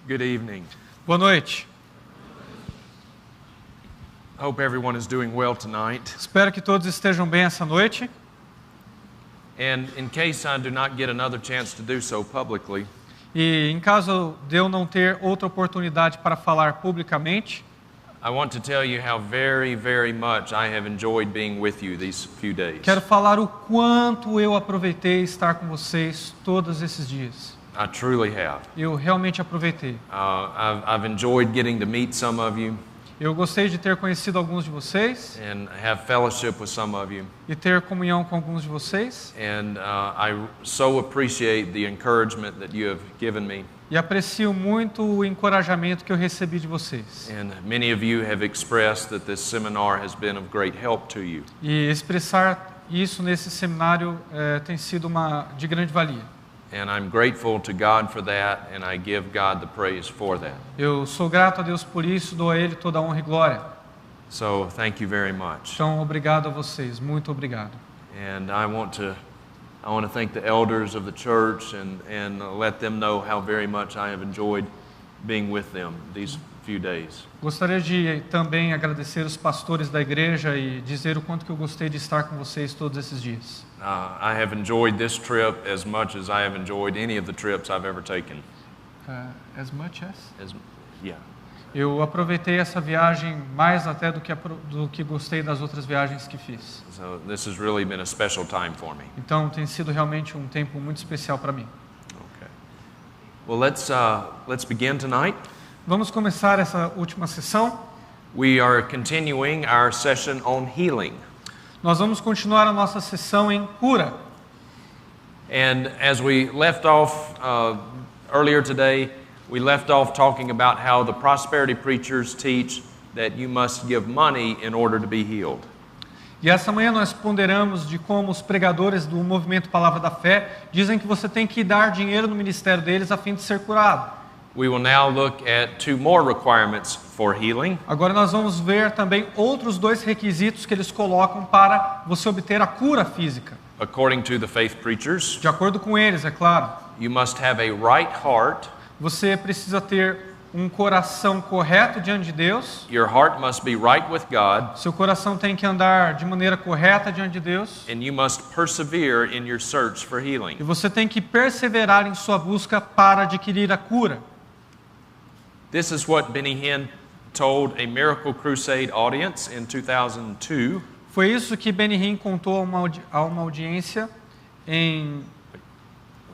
Good evening. Boa noite. I hope everyone is doing well tonight. Espero que todos estejam bem essa noite. And in case I do not get another chance to do so publicly, E em caso de eu não ter outra oportunidade para falar publicamente, I want to tell you how very, very much I have enjoyed being with you these few days. quero falar o quanto eu aproveitei estar com vocês todos esses dias. I truly have. Eu realmente aproveitei. I've enjoyed getting to meet some of you Eu gostei de ter conhecido alguns de vocês and have fellowship with some of you. e ter comunhão com alguns de vocês. And I so appreciate the encouragement that you have given me. E aprecio muito o encorajamento que eu recebi de vocês. And many of you have expressed that this seminar has been of great help to you. E expressar isso nesse seminário tem sido de grande valia. And I'm grateful to God for that, and I give God the praise for that. Eu sou grato a Deus por isso, dou a Ele toda a honra e glória. So thank you very much. Então, obrigado a vocês, muito obrigado. And I want to thank the elders of the church and let them know how very much I have enjoyed being with them these few days. Gostaria de também agradecer os pastores da igreja e dizer o quanto que eu gostei de estar com vocês todos esses dias. I have enjoyed this trip as much as I have enjoyed any of the trips I've ever taken. As much as? Yeah. Eu aproveitei essa viagem mais até do que gostei das outras viagens que fiz. So this has really been a special time for me. Então, tem sido realmente um tempo muito especial para mim. Okay. Well, let's begin tonight. Vamos começar essa última sessão. We are continuing our session on healing. Nós vamos continuar a nossa sessão em cura. And as we left off earlier today, we left off talking about how the prosperity preachers teach that you must give money in order to be healed. E essa manhã nós ponderamos de como os pregadores do movimento Palavra da Fé dizem que você tem que dar dinheiro no ministério deles a fim de ser curado. We will now look at two more requirements for healing. Agora nós vamos ver também outros dois requisitos que eles colocam para você obter a cura física. According to the faith preachers, De acordo com eles, é claro. you must have a right heart. Você precisa ter um coração correto diante de Deus. Your heart must be right with God, Seu coração tem que andar de maneira correta diante de Deus. and you must persevere in your search for E healing. você tem que perseverar em sua busca para adquirir a cura. This is what Benny Hinn told a Miracle Crusade audience in 2002. Foi isso que Benny Hinn contou a uma audiência em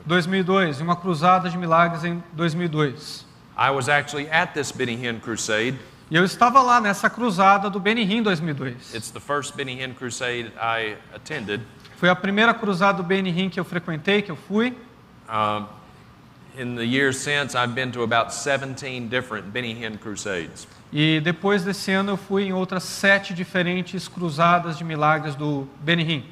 2002, em uma cruzada de milagres em 2002. I was actually at this Benny Hinn crusade. E eu estava lá nessa cruzada do Benny Hinn em 2002. It's the first Benny Hinn crusade I attended. Foi a primeira cruzada do Benny Hinn que eu frequentei, que eu fui. In the years since, I've been to about 17 different Benny Hinn crusades. E depois desse ano eu fui em outras 7 diferentes cruzadas de milagres do Benny Hinn.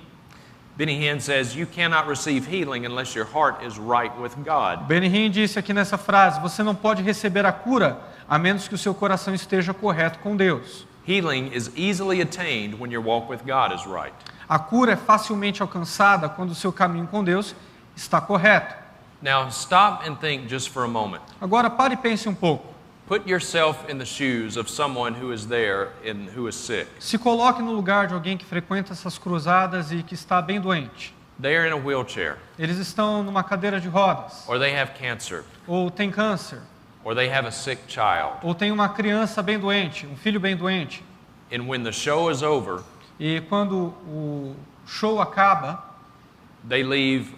Benny Hinn says, you cannot receive healing unless your heart is right with God. Benny Hinn disse aqui nessa frase: você não pode receber a cura a menos que o seu coração esteja correto com Deus. Healing is easily attained when your walk with God is right. A cura é facilmente alcançada quando o seu caminho com Deus está correto. Now, stop and think just for a moment. Agora pare e pense um pouco. Put yourself in the shoes of someone who is there and who is sick. Se coloque no lugar de alguém que frequenta essas cruzadas e que está bem doente. They are in a wheelchair, Eles estão numa cadeira de rodas, or they have cancer, ou tem câncer, or they have a sick child. ou tem uma criança bem doente, um filho bem doente. And when the show is over, E quando o show acaba, they leave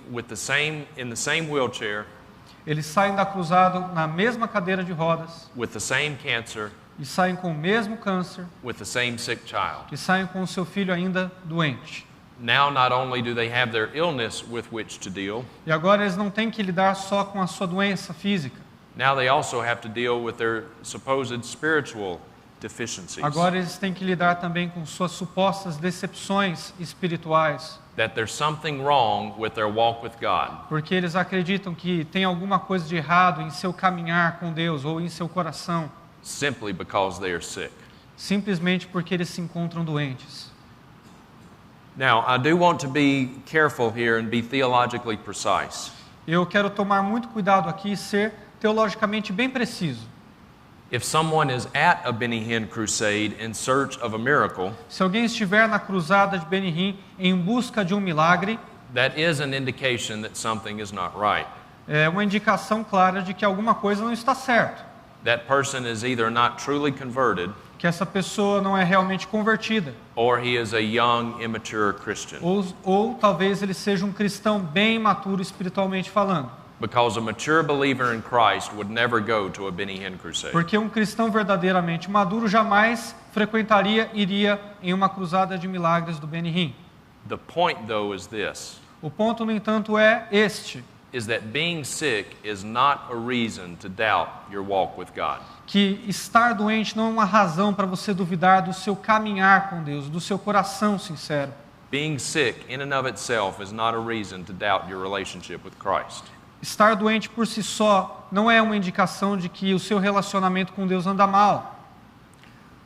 in the same wheelchair, eles saem da cruzada na mesma cadeira de rodas, with the same cancer, e saem com o mesmo câncer, with the same sick child. e saem com o seu filho ainda doente. Now, not only do they have their illness with which to deal, E agora eles não têm que lidar só com a sua doença física. now they also have to deal with their supposed spiritual deficiencies. Agora eles têm que lidar também com suas supostas decepções espirituais, That there's something wrong with their walk with God. porque eles acreditam que tem alguma coisa de errado em seu caminhar com Deus ou em seu coração, Simply because they are sick. simplesmente porque eles se encontram doentes. Now, I do want to be careful here and be theologically precise. Eu quero tomar muito cuidado aqui e ser teologicamente bem preciso. If someone is at a Benny Hinn crusade in search of a miracle, Se alguém estiver na cruzada de Benny Hinn em busca de um milagre, that is an indication that something is not right. é uma indicação clara de que alguma coisa não está certa, That person is either not truly converted que essa pessoa não é realmente convertida, or he is a young, immature Christian. ou talvez ele seja um cristão bem imaturo espiritualmente falando. Because a mature believer in Christ would never go to a Benny Hinn crusade. Porque um cristão verdadeiramente maduro jamais iria em uma cruzada de milagres do Benny Hinn. The point, though, is this, O ponto, no entanto, é este, is that being sick is not a reason to doubt your walk with God. que estar doente não é uma razão para você duvidar do seu caminhar com Deus, do seu coração sincero. Being sick in and of itself is not a reason to doubt your relationship with Christ. Estar doente por si só não é uma indicação de que o seu relacionamento com Deus anda mal.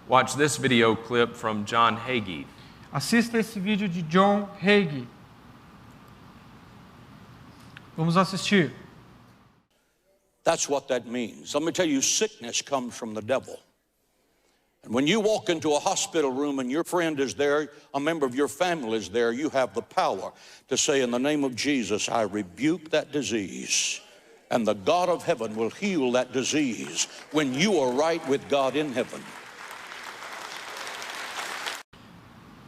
Watch this video clip from John Hagee. Assista esse vídeo de John Hagee. Vamos assistir. That's what that means. Let me tell you, sickness comes from the devil. And when you walk into a hospital room and your friend is there, a member of your family is there, you have the power to say, in the name of Jesus, I rebuke that disease. And the God of heaven will heal that disease when you are right with God in heaven.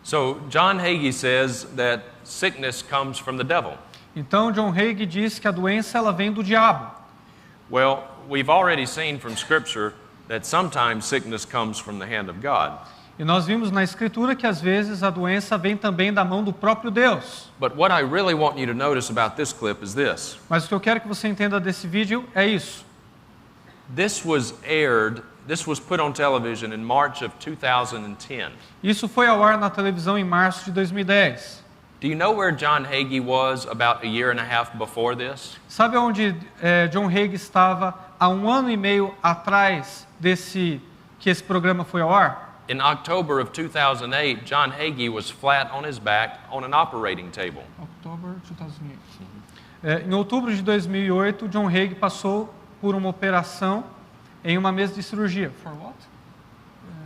So John Hagee says that sickness comes from the devil. Então John Hagee diz que a doença ela vem do diabo. Well, we've already seen from Scripture that sometimes sickness comes from the hand of God. E nós vimos na Escritura que às vezes a doença vem também da mão do próprio Deus. But what I really want you to notice about this clip is this. Mas o que eu quero que você entenda desse vídeo é isso. This was put on television in March of 2010. Isso foi ao ar na televisão em março de 2010. Do you know where John Hagee was about a year and a half before this? Sabe onde John Hagee estava há 1 ano e meio atrás que esse programa foi ao ar? In October of 2008, John Hagee was flat on his back on an operating table. Em outubro de 2008, John Hagee passou por uma operação em uma mesa de cirurgia. For what?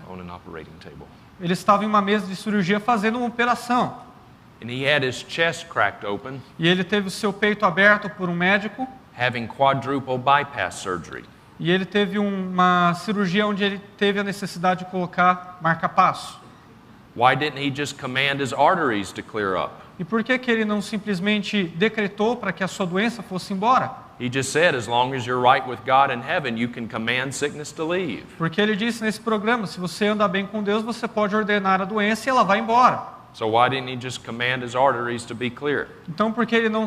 On an operating table. Ele estava em uma mesa de cirurgia fazendo uma operação. And he had his chest cracked open, E ele teve o seu peito aberto por um médico. having quadruple bypass surgery. E ele teve uma cirurgia onde ele teve a necessidade de colocar marca-passo. Why didn't he just command his arteries to clear up? E por que ele não simplesmente decretou para que a sua doença fosse embora? He just said, as long as you're right with God in heaven, you can command sickness to leave. Porque ele disse nesse programa, se você anda bem com Deus, você pode ordenar a doença e ela vai embora. So why didn't he just command his arteries to be clear? Então, por que ele não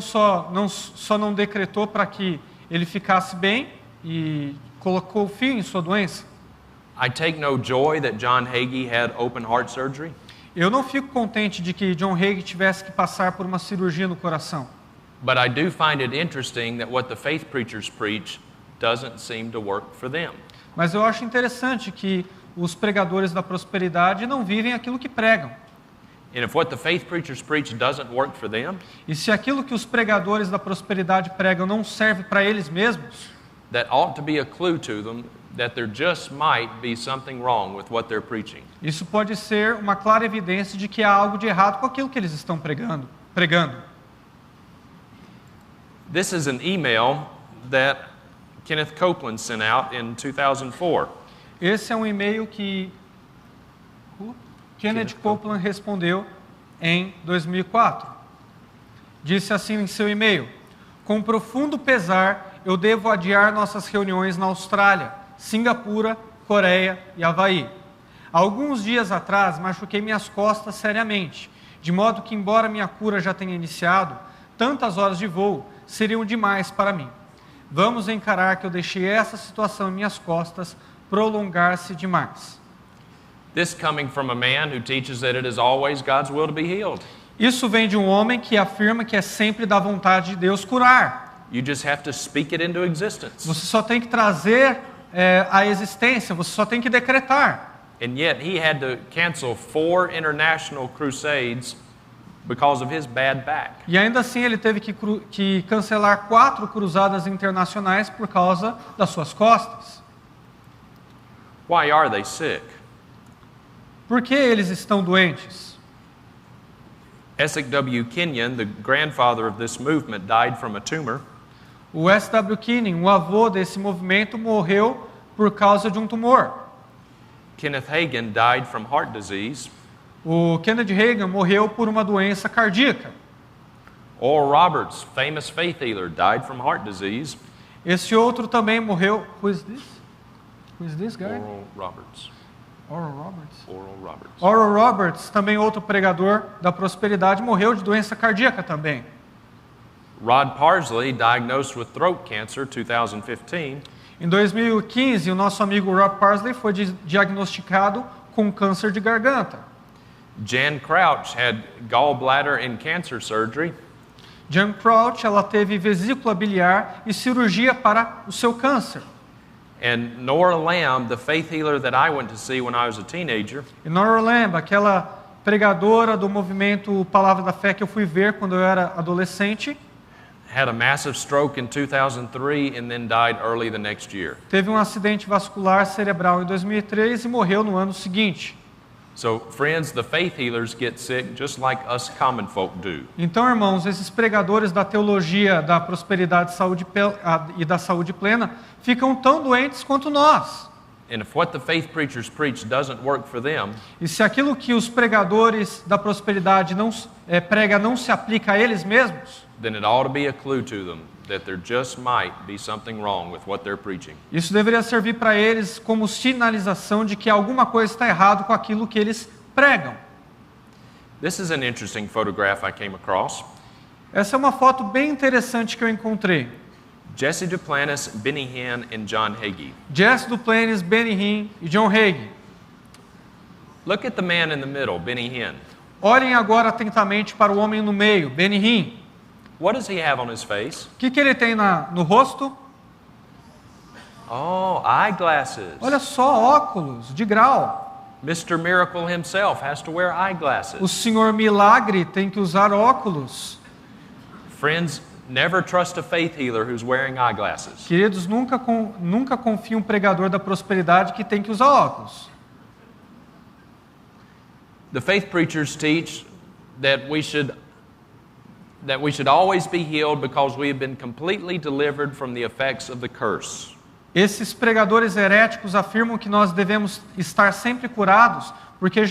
decretou para que ele ficasse bem e colocou fim em sua doença? I take no joy that John Hagee had open heart surgery, Eu não fico contente de que John Hagee tivesse que passar por uma cirurgia no coração. but I do find it interesting that what the faith preachers preach doesn't seem to work for them. Mas eu acho interessante que os pregadores da prosperidade não vivem aquilo que pregam. And if what the faith preachers preach doesn't work for them, E se aquilo que os pregadores da prosperidade pregam não serve para eles mesmos, that ought to be a clue to them that there just might be something wrong with what they're preaching. isso pode ser uma clara evidência de que há algo de errado com aquilo que eles estão pregando. This is an email that Kenneth Copeland sent out in 2004. Esse é um e-mail que Kenneth Copeland respondeu em 2004. Disse assim em seu e-mail: com profundo pesar, eu devo adiar nossas reuniões na Austrália, Singapura, Coreia e Havaí. Há alguns dias atrás, machuquei minhas costas seriamente, de modo que, embora minha cura já tenha iniciado, tantas horas de voo seriam demais para mim. Vamos encarar que eu deixei essa situação em minhas costas prolongar-se demais. This coming from a man who teaches that it is always God's will to be healed. Isso vem de um homem que afirma que é sempre da vontade de Deus curar. You just have to speak it into existence. Você só tem que trazer à existência, você só tem que decretar. And yet he had to cancel 4 international crusades because of his bad back. E ainda assim ele teve que cancelar 4 cruzadas internacionais por causa das suas costas. Why are they sick? Por que eles estão doentes? Essex W. Kenyon, the grandfather of this movement, died from a tumor. O S.W. Kenyon, o avô desse movimento, morreu por causa de um tumor. Kenneth Hagin died from heart disease. O Kenneth Hagin morreu por uma doença cardíaca. Oral Roberts, famous faith healer, died from heart disease. Esse outro também morreu. Who is this? Who is this guy? Oral Roberts. Oral Roberts. Oral Roberts. Oral Roberts, também outro pregador da prosperidade, morreu de doença cardíaca também. Rod Parsley, diagnosed with throat cancer, 2015. Em 2015, o nosso amigo Rob Parsley foi diagnosticado com câncer de garganta. Jan Crouch had gallbladder and cancer surgery. Jan Crouch, ela teve vesícula biliar e cirurgia para o seu câncer. And Nora Lamb, the faith healer that I went to see when I was a teenager, E Nora Lamb, aquela pregadora do movimento Palavra da Fé que eu fui ver quando eu era adolescente, had a massive stroke in 2003 and then died early the next year. teve um acidente vascular cerebral em 2003 e morreu no ano seguinte. So, friends, the faith healers get sick just like us common folk do. Então, irmãos, esses pregadores da teologia da prosperidade e da saúde plena ficam tão doentes quanto nós. And if what the faith preachers preach doesn't work for them, E se aquilo que os pregadores da prosperidade prega não se aplica a eles mesmos, then it ought to be a clue to them that there just might be something wrong with what they're preaching. isso deveria servir para eles como sinalização de que alguma coisa está errado com aquilo que eles pregam. This is an interesting photograph I came across. Essa é uma foto bem interessante que eu encontrei. Jesse Duplantis, Benny Hinn, and John Hagee. Jesse Duplantis, Benny Hinn e John Hagee. Look at the man in the middle, Benny Hinn. Olhem agora atentamente para o homem no meio, Benny Hinn. What does he have on his face? O que ele tem no rosto? Oh, eyeglasses. Olha só, óculos de grau. Mr. Miracle himself has to wear eyeglasses. O Senhor Milagre tem que usar óculos. Friends, never trust a faith healer who's wearing eyeglasses. Queridos, nunca confie um pregador da prosperidade que tem que usar óculos. The faith preachers teach that we should always be healed because we have been completely delivered from the effects of the curse. Esses pregadores heréticos afirmam que nós devemos estar sempre curados, porque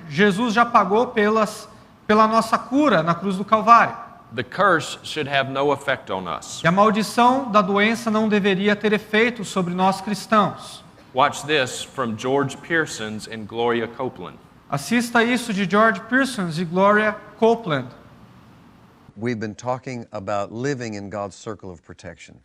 Jesus já pagou pela nossa cura na cruz do Calvário. The curse should have no effect on us. E a maldição da doença não deveria ter efeito sobre nós cristãos. Watch this from George Pearsons and Gloria Copeland. Assista isso de George Pearsons e Gloria Copeland. We've been talking about living in God's circle of protection.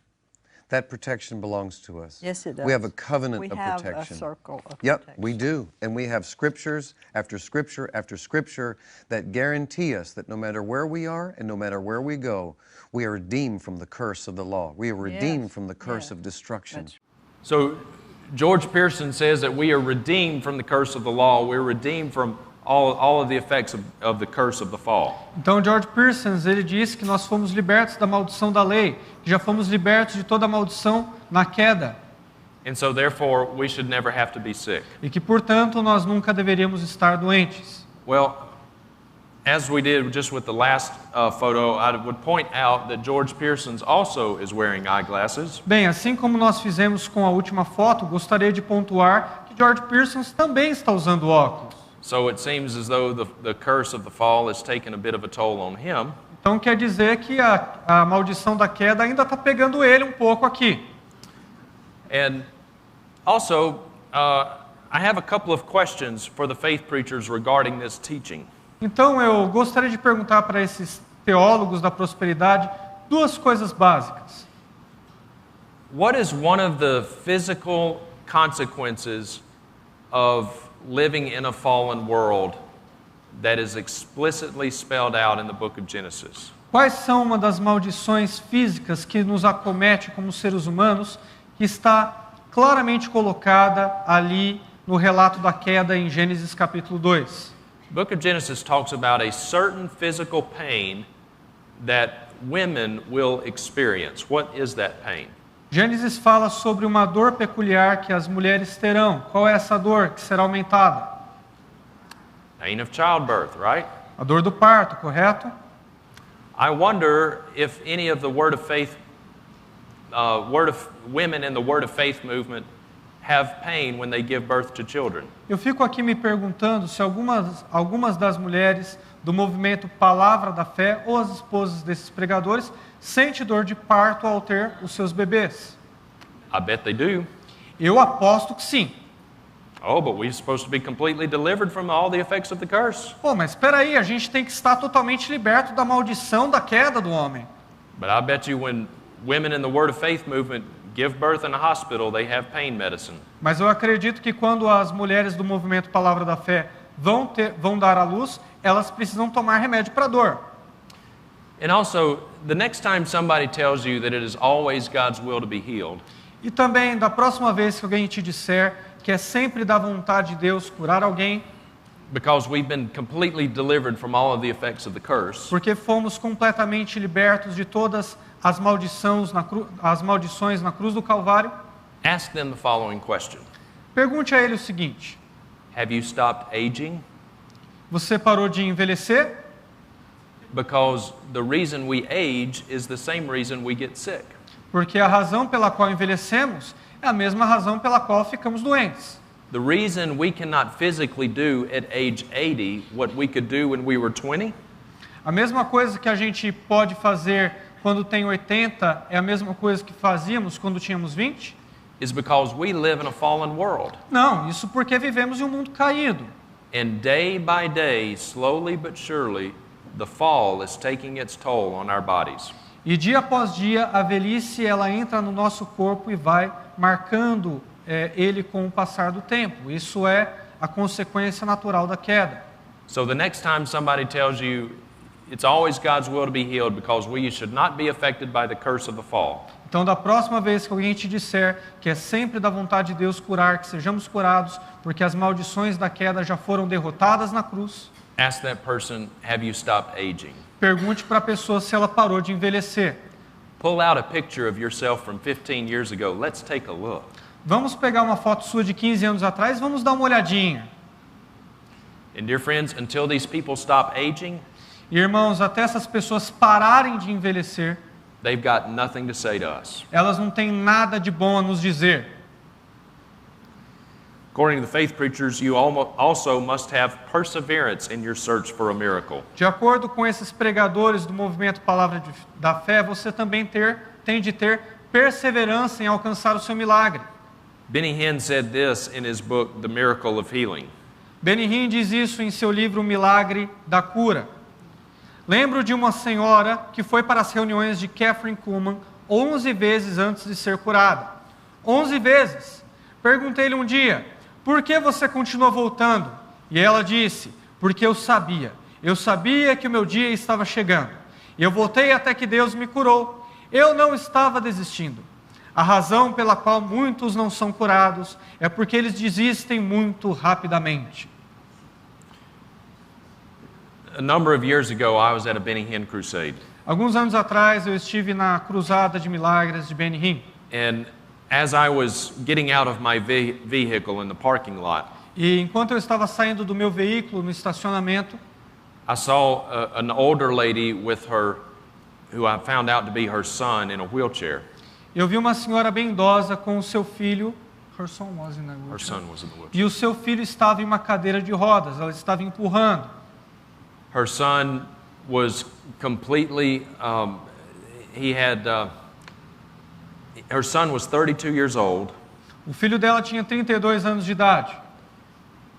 That protection belongs to us. Yes, it does. We have a covenant we of have protection. a circle of Yep, protection. we do. And we have scriptures after scripture after scripture that guarantee us that no matter where we are and no matter where we go, we are redeemed from the curse of the law. We are redeemed from the curse of destruction. So George Pearson says that we are redeemed from the curse of the law. We're redeemed from all of the effects of the curse of the fall. Então George Pearsons, ele disse que nós fomos libertos da maldição da lei, que já fomos libertos de toda a maldição na queda. And so therefore we should never have to be sick. E que, portanto, nós nunca deveríamos estar doentes. Well, as we did just with the last photo, I would point out that George Pearsons also is wearing eyeglasses. Bem, assim como nós fizemos com a última foto, gostaria de pontuar que George Pearsons também está usando óculos. So it seems as though the curse of the fall has taken a bit of a toll on him. Então quer dizer que a maldição da queda ainda está pegando ele um pouco aqui. And also, I have a couple of questions for the faith preachers regarding this teaching. Então eu gostaria de perguntar para esses teólogos da prosperidade 2 coisas básicas. What is one of the physical consequences of living in a fallen world that is explicitly spelled out in the book of Genesis? Quais são uma das maldições físicas que nos acomete como seres humanos, que está claramente colocada ali no relato da queda em Gênesis capítulo 2? Book of Genesis talks about a certain physical pain that women will experience. What is that pain? Gênesis fala sobre uma dor peculiar que as mulheres terão. Qual é essa dor que será aumentada? Pain of childbirth, right? A dor do parto, correto? I wonder if any of the Word of Faith, women in the Word of Faith movement have pain when they give birth to children. Eu fico aqui me perguntando se algumas das mulheres do movimento Palavra da Fé ou as esposas desses pregadores sentem dor de parto ao ter os seus bebês. I bet they do. Eu aposto que sim. Oh, but we're supposed to be completely delivered from all the effects of the curse. Pô, mas espera aí, a gente tem que estar totalmente liberto da maldição da queda do homem. But I bet you when women in the Word of Faith movement give birth in a hospital, they have pain medicine. Mas eu acredito que quando as mulheres do movimento Palavra da Fé vão dar à luz, elas precisam tomar remédio para dor. And also, the next time somebody tells you that it is always God's will to be healed, E também, da próxima vez que alguém te disser que é sempre da vontade de Deus curar alguém, because we've been completely delivered from all of the effects of the curse, porque fomos completamente libertos de todas as maldições na cruz do Calvário, ask them the following question. pergunte a ele o seguinte: Have you stopped aging? você parou de envelhecer? Because the reason we age is the same reason we get sick. Porque a razão pela qual envelhecemos é a mesma razão pela qual ficamos doentes. The reason we cannot physically do at age 80 what we could do when we were 20 A mesma coisa que a gente pode fazer quando tem 80 é a mesma coisa que fazíamos quando tínhamos 20? is because we live in a fallen world. Não, isso porque vivemos em um mundo caído. And day by day, slowly but surely, the fall is taking its toll on our bodies. E dia após dia, a velhice ela entra no nosso corpo e vai marcando ele com o passar do tempo. Isso é a consequência natural da queda. So the next time somebody tells you it's always God's will to be healed because we should not be affected by the curse of the fall, Então, da próxima vez que alguém te disser que é sempre da vontade de Deus curar, que sejamos curados, porque as maldições da queda já foram derrotadas na cruz, ask that person, have you stopped aging? pergunte para a pessoa se ela parou de envelhecer. Pull out a picture of yourself from 15 years ago. Let's take a look. Vamos pegar uma foto sua de 15 anos atrás, vamos dar uma olhadinha. And dear friends, until these people stop aging, E, irmãos, até essas pessoas pararem de envelhecer, they've got nothing to say to us. elas não têm nada de bom a nos dizer. According to the faith preachers, you also must have perseverance in your search for a miracle. De acordo com esses pregadores do movimento Palavra da Fé, você também tem de ter perseverança em alcançar o seu milagre. Benny Hinn said this in his book, The Miracle of Healing. Benny Hinn diz isso em seu livro O Milagre da Cura. Lembro de uma senhora que foi para as reuniões de Kathryn Kuhlman 11 vezes antes de ser curada. 11 vezes. Perguntei-lhe um dia, por que você continua voltando? E ela disse, porque eu sabia que o meu dia estava chegando. E eu voltei até que Deus me curou. Eu não estava desistindo. A razão pela qual muitos não são curados é porque eles desistem muito rapidamente. A number of years ago, I was at a Benny Hinn crusade. Alguns anos atrás eu estive na Cruzada de Milagres de Benny Hinn. And as I was getting out of my vehicle in the parking lot, E enquanto eu estava saindo do meu veículo no estacionamento, I saw an older lady with her, who I found out to be her son, in a wheelchair. eu vi uma senhora bem idosa com o seu filho. Her son was in a Her wheelchair. son was in the wheelchair. E o seu filho estava em uma cadeira de rodas, ela estava empurrando. Her son was completely, her son was 32 years old, O filho dela tinha 32 anos de idade,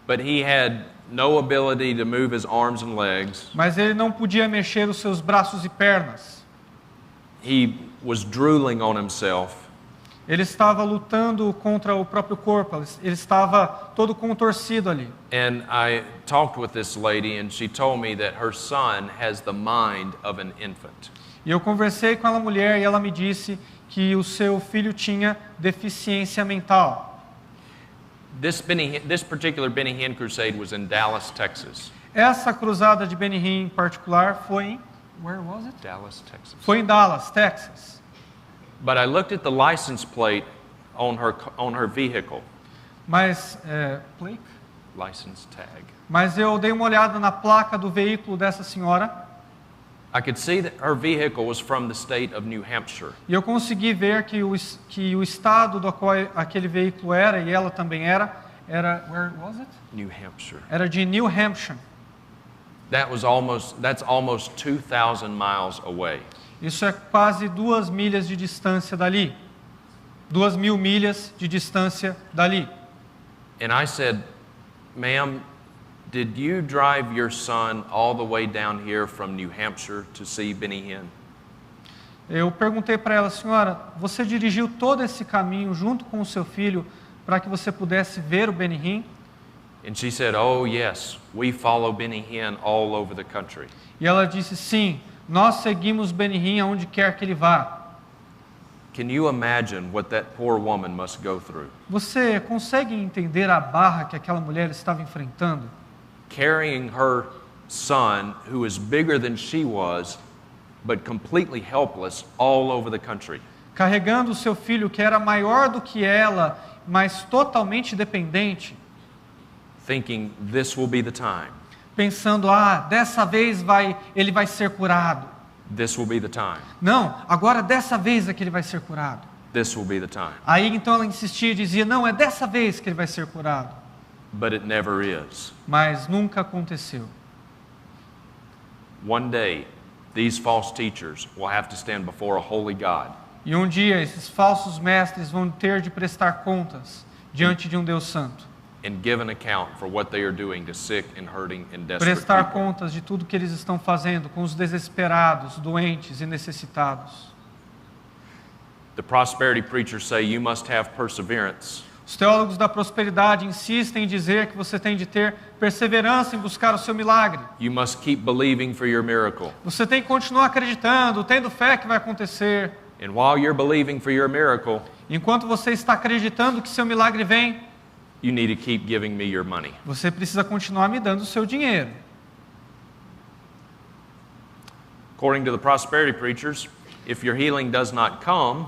but he had no ability to move his arms and legs. mas ele não podia mexer os seus braços e pernas. He was drooling on himself. Ele estava lutando contra o próprio corpo, ele estava todo contorcido ali. And I talked with this lady, and she told me that her son has the mind of an infant. E eu conversei com a mulher e ela me disse que o seu filho tinha deficiência mental. This particular Benny Hinn crusade was in Dallas, Texas. Essa cruzada de Benihim em particular foi em... Where was it? Dallas, Texas. Foi em Dallas, Texas. But I looked at the license plate on her vehicle. Mas, plate? License tag. Mas eu dei uma olhada na placa do veículo dessa senhora I could see that her vehicle was from the state of New Hampshire. e eu consegui ver que o estado do qual aquele veículo era, e ela também era, where was it? New Hampshire. Era de New Hampshire. That's almost 2,000 miles away. Isso é quase 2 milhas de distância dali. 2.000 milhas de distância dali. And I said, "Ma'am, did you drive your son all the way down here from New Hampshire to see Benny Hinn?" Eu perguntei para ela, senhora, você dirigiu todo esse caminho junto com o seu filho para que você pudesse ver o Benny Hinn? And she said, "Oh, yes, we follow Benny Hinn all over the country." E ela disse, sim, nós seguimos Benny Hinn aonde quer que ele vá. Can you imagine what that poor woman must go through? Você consegue entender a barra que aquela mulher estava enfrentando? Carrying her son, who is bigger than she was, but completely helpless, all over the country. Carregando o seu filho que era maior do que ela, mas totalmente dependente. Thinking this will be the time. Pensando, dessa vez ele vai ser curado. This will be the time. Não, agora dessa vez é que ele vai ser curado. This will be the time. Aí então ela insistia e dizia, não, é dessa vez que ele vai ser curado. But it never is. Mas nunca aconteceu. One day, these false teachers will have to stand before a holy God. E um dia esses falsos mestres vão ter de prestar contas diante de um Deus santo. And give an account for what they are doing to sick and hurting and desperate Prestar people. contas de tudo que eles estão fazendo com os desesperados, doentes e necessitados. The prosperity preachers say you must have perseverance. Os teólogos da prosperidade insistem em dizer que você tem de ter perseverança em buscar o seu milagre. You must keep believing for your miracle. Você tem que continuar acreditando, tendo fé que vai acontecer. And while you're believing for your miracle, Enquanto você está acreditando que seu milagre vem, you need to keep giving me your money. você precisa continuar me dando o seu dinheiro. According to the prosperity preachers, if your healing does not come,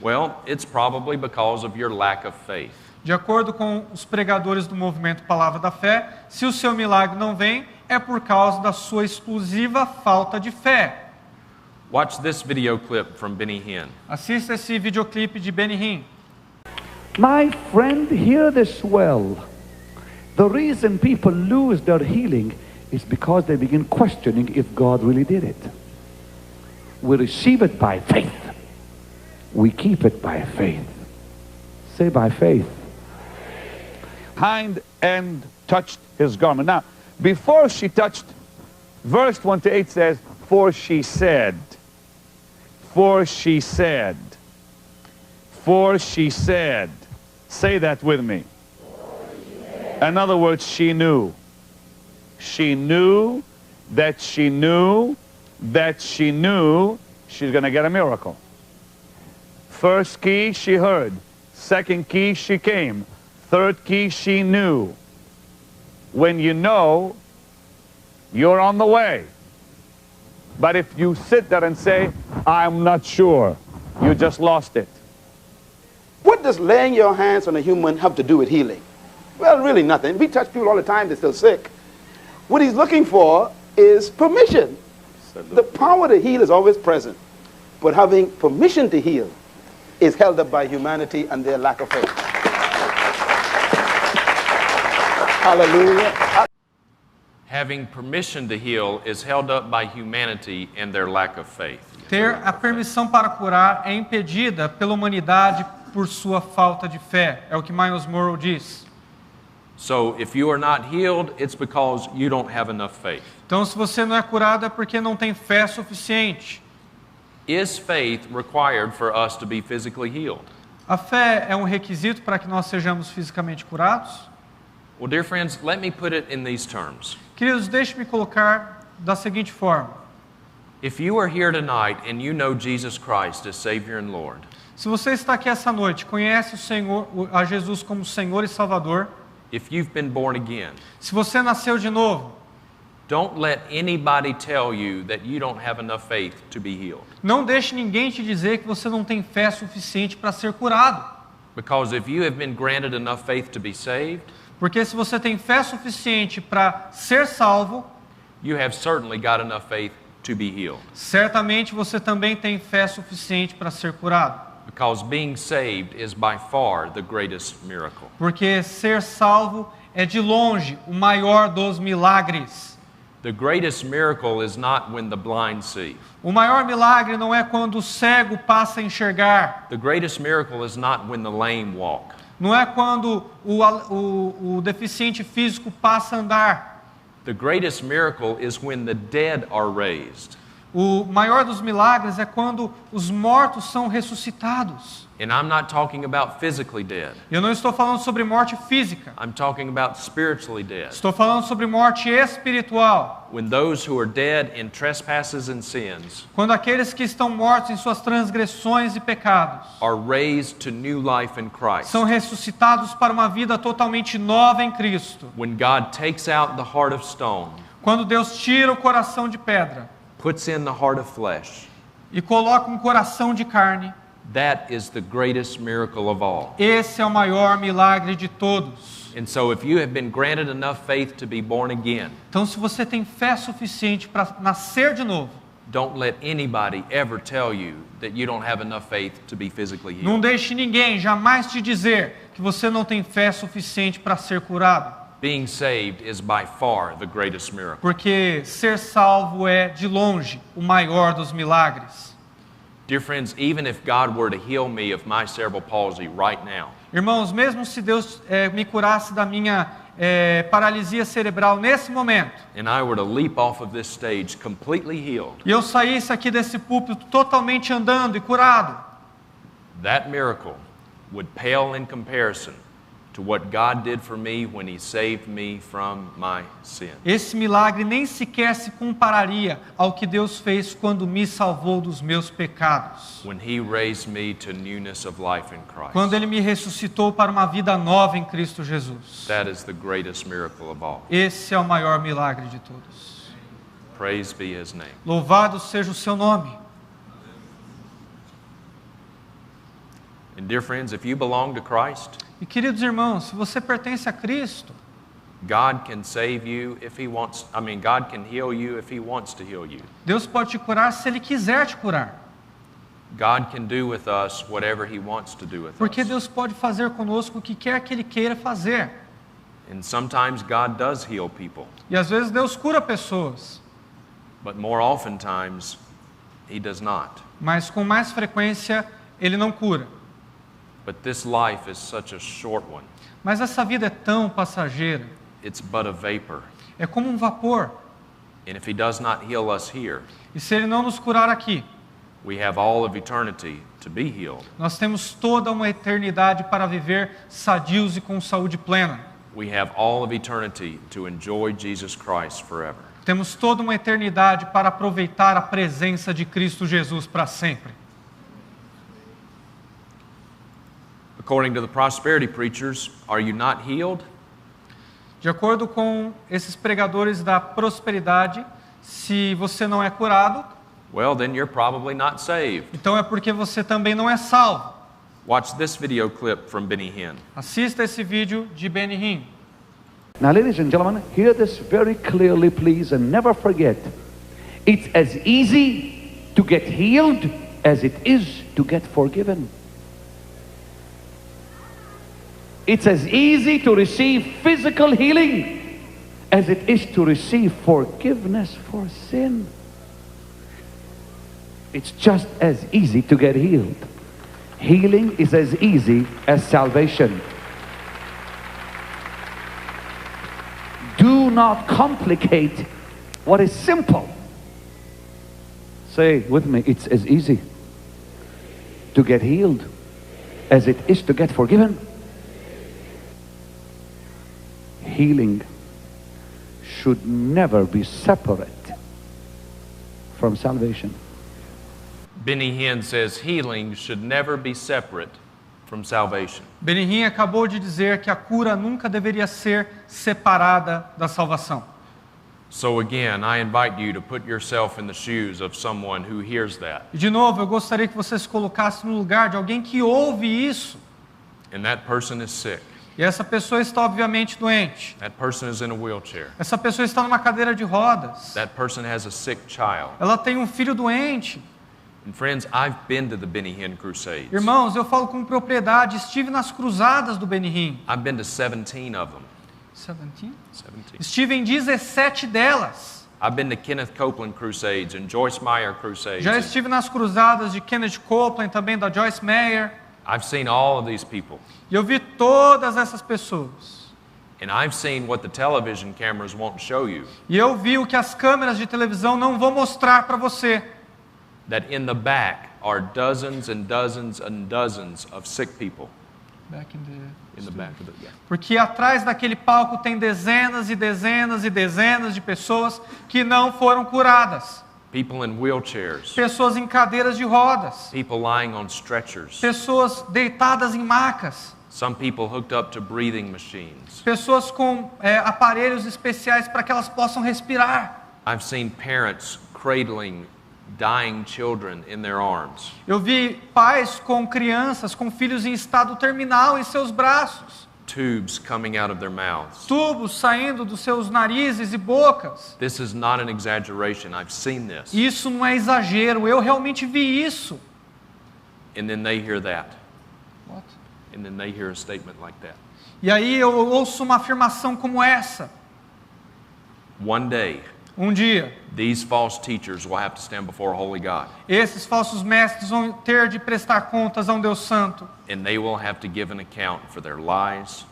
well, it's probably because of your lack of faith. De acordo com os pregadores do movimento Palavra da Fé, se o seu milagre não vem, é por causa da sua exclusiva falta de fé. Watch this video clip from Benny Hinn. Assista esse videoclipe de Benny Hinn. My friend, hear this well. The reason people lose their healing is because they begin questioning if God really did it. We receive it by faith. We keep it by faith. Say by faith. Hind and touched his garment. Now, before she touched, verse 1 to 8 says, for she said, for she said, for she said. Say that with me. In other words, she knew. She knew that she knew that she knew she's going to get a miracle. First key, she heard. Second key, she came. Third key, she knew. When you know, you're on the way. But if you sit there and say, I'm not sure, you just lost it. What does laying your hands on a human have to do with healing? Well, really nothing. We touch people all the time, they're still sick. What he's looking for is permission. The power to heal is always present. But having permission to heal is held up by humanity and their lack of faith. Hallelujah. Having permission to heal is held up by humanity and their lack of faith. Ter a permissão para curar é impedida pela humanidade por sua falta de fé. É o que Miles Monroe diz. So if you are not healed, it's because you don't have enough faith. Então, se você não é curado, é porque não tem fé suficiente. Is faith required for us to be physically healed? A fé é um requisito para que nós sejamos fisicamente curados? Well, dear friends, let me put it in these terms. Queridos, deixe-me colocar da seguinte forma. If you are here tonight and you know Jesus Christ as Savior and Lord, Se você está aqui essa noite, conhece o Senhor, a Jesus como Senhor e Salvador, if you've been born again, se você nasceu de novo, Don't let anybody tell you that you don't have enough faith to be healed. Não deixe ninguém te dizer que você não tem fé suficiente para ser curado. Because if you have been granted enough faith to be saved, Porque se você tem fé suficiente para ser salvo, you have certainly got enough faith to be healed. certamente você também tem fé suficiente para ser curado. Because being saved is by far the greatest miracle. Porque ser salvo é de longe o maior dos milagres. The greatest miracle is not when the blind see. O maior milagre não é quando o cego passa a enxergar. The greatest miracle is not when the lame walk. Não é quando o deficiente físico passa a andar. The greatest miracle is when the dead are raised. O maior dos milagres é quando os mortos são ressuscitados. And I'm not talking about physically dead. Eu não estou falando sobre morte física. I'm talking about spiritually dead. Estou falando sobre morte espiritual. When those who are dead in trespasses and sins Quando aqueles que estão mortos em suas transgressões e pecados are raised to new life in Christ. são ressuscitados para uma vida totalmente nova em Cristo. When God takes out the heart of stone, Quando Deus tira o coração de pedra puts in the heart of flesh, e coloca um coração de carne, that is the greatest miracle of all. esse é o maior milagre de todos. And so if you have been granted enough faith to be born again, Então, se você tem fé suficiente para nascer de novo, don't let anybody ever tell you that you don't have enough faith to be physically não healed. deixe ninguém jamais te dizer que você não tem fé suficiente para ser curado. Being saved is by far the greatest miracle. Porque ser salvo é, de longe, o maior dos milagres. Dear friends, even if God were to heal me of my cerebral palsy right now, Irmãos, mesmo se Deus me curasse da minha paralisia cerebral nesse momento, and I were to leap off of this stage completely healed, e eu saísse aqui desse púlpito totalmente andando e curado, that miracle would pale in comparison to what God did for me when He saved me from my sin. esse milagre nem sequer se compararia ao que Deus fez quando me salvou dos meus pecados. When He raised me to newness of life in Christ. Quando Ele me ressuscitou para uma vida nova em Cristo Jesus. That is the greatest miracle of all. Esse é o maior milagre de todos. Praise be His name. Louvado seja o seu nome. And dear friends, if you belong to Christ, E queridos irmãos, se você pertence a Cristo, God can save you if He wants. God can heal you if He wants to heal you. Deus pode te curar se Ele quiser te curar. God can do with us whatever He wants to do with Porque us. Deus pode fazer conosco o que quer que Ele queira fazer. And sometimes God does heal people, E às vezes Deus cura pessoas, but more oftentimes He does not. mas com mais frequência Ele não cura. But this life is such a short one. Mas essa vida é tão passageira, It's but a vapor. é como um vapor. And if He does not heal us here, E se Ele não nos curar aqui, we have all of eternity to be healed. nós temos toda uma eternidade para viver sadios e com saúde plena. We have all of eternity to enjoy Jesus Christ forever. Temos toda uma eternidade para aproveitar a presença de Cristo Jesus para sempre. According to the prosperity preachers, are you not healed? De acordo com esses pregadores da prosperidade, se você não é curado, Well, then you're probably not saved. então é porque você também não é salvo. Watch this video clip from Benny Hinn. Assista esse vídeo de Benny Hinn. Now, ladies and gentlemen, hear this very clearly, please, and never forget. It's as easy to get healed as it is to get forgiven. It's as easy to receive physical healing as it is to receive forgiveness for sin. It's just as easy to get healed. Healing is as easy as salvation. Do not complicate what is simple. Say with me, it's as easy to get healed as it is to get forgiven. Healing should never be separate from salvation. Benny Hinn says healing should never be separate from salvation. Benny Hinn acabou de dizer que a cura nunca deveria ser separada da salvação. So again, I invite you to put yourself in the shoes of someone who hears that. E de novo, eu gostaria que você se colocasse no lugar de alguém que ouve isso. And that person is sick. E essa pessoa está obviamente doente. That person is in a wheelchair. Essa pessoa está numa cadeira de rodas. That person has a sick child. Ela tem um filho doente. And friends, I've been to the Benny Hinn Crusades. Irmãos, eu falo com propriedade, estive nas cruzadas do Benny Hinn. I've been to 17 of them. 17? 17. Estive em 17 delas. I've been to Kenneth Copeland Crusades and Joyce Meyer Crusades. Já estive nas cruzadas de Kenneth Copeland, também da Joyce Meyer. I've seen all of these people. E eu vi todas essas pessoas. And I've seen what the television cameras won't show you. E eu vi o que as câmeras de televisão não vão mostrar para você. That in the back are dozens and dozens and dozens of sick people. In the back of the, yeah. Porque atrás daquele palco tem dezenas e dezenas e dezenas de pessoas que não foram curadas. People in wheelchairs. Pessoas em cadeiras de rodas. People lying on stretchers. Pessoas deitadas em macas. Some people hooked up to breathing machines. Pessoas com aparelhos especiais para que elas possam respirar. I've seen parents cradling dying children in their arms. Eu vi pais com crianças, com filhos em estado terminal em seus braços. Tubes coming out of their mouths. Tubos saindo dos seus narizes e bocas. This is not an exaggeration. I've seen this. Isso não é exagero, eu realmente vi isso. And then they hear that. What? And then they hear a statement like that. E aí eu ouço uma afirmação como essa. One day, Um dia, these false teachers will have to stand before a holy God. esses falsos mestres vão ter de prestar contas a um Deus santo. And they will have to give an account for their lies.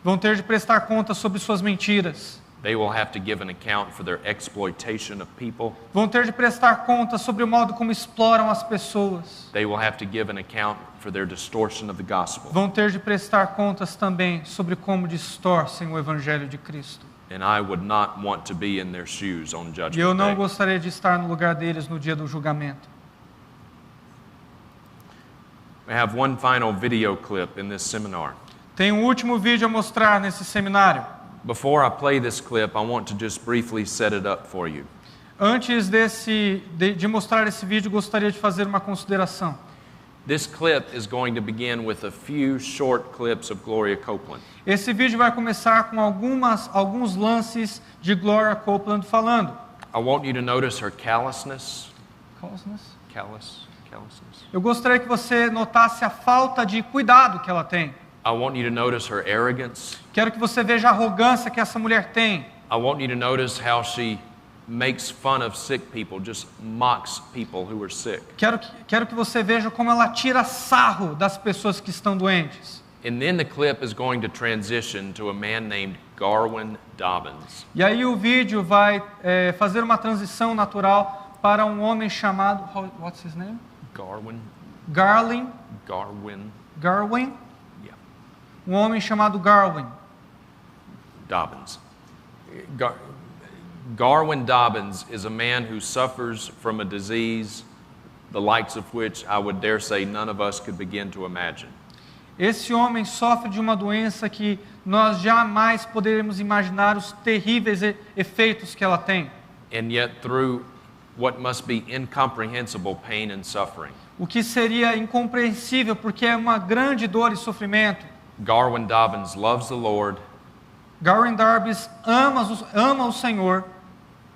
Vão ter de prestar contas sobre suas mentiras. They will have to give an account for their exploitation of people. Vão ter de prestar contas sobre o modo como exploram as pessoas. They will have to give an account for their distortion of the gospel. Vão ter de prestar contas também sobre como distorcem o evangelho de Cristo. And I would not want to be in their shoes on E eu Judgment não Day. gostaria de estar no lugar deles no dia do julgamento. We have one final video clip in this seminar. Tem um último vídeo a mostrar nesse seminário. Before I play this clip, I want to just briefly set it up for you. Antes de mostrar esse vídeo, gostaria de fazer uma consideração. This clip is going to begin with a few short clips of Gloria Copeland. Esse vídeo vai começar com alguns lances de Gloria Copeland falando. I want you to notice her callousness. Callousness. Eu gostaria que você notasse a falta de cuidado que ela tem. I want you to notice her arrogance. Quero que você veja a arrogância que essa mulher tem. I want you to notice how she makes fun of sick people, just mocks people who are sick. Quero que você veja como ela tira sarro das pessoas que estão doentes. And then the clip is going to transition to a man named Garwin Dobbins. E aí o vídeo vai fazer uma transição natural para um homem chamado... What's his name? Garwin. Garwin? Yeah. Um homem chamado Garwin. Dobbins. Garwin Dobbins is a man who suffers from a disease the likes of which I would dare say none of us could begin to imagine. Esse homem sofre de uma doença que nós jamais poderemos imaginar os terríveis efeitos que ela tem. And yet through what must be incomprehensible pain and suffering, O que seria incompreensível porque é uma grande dor e sofrimento. Garwin Dobbins loves the Lord, Garwin Dobbins ama o Senhor,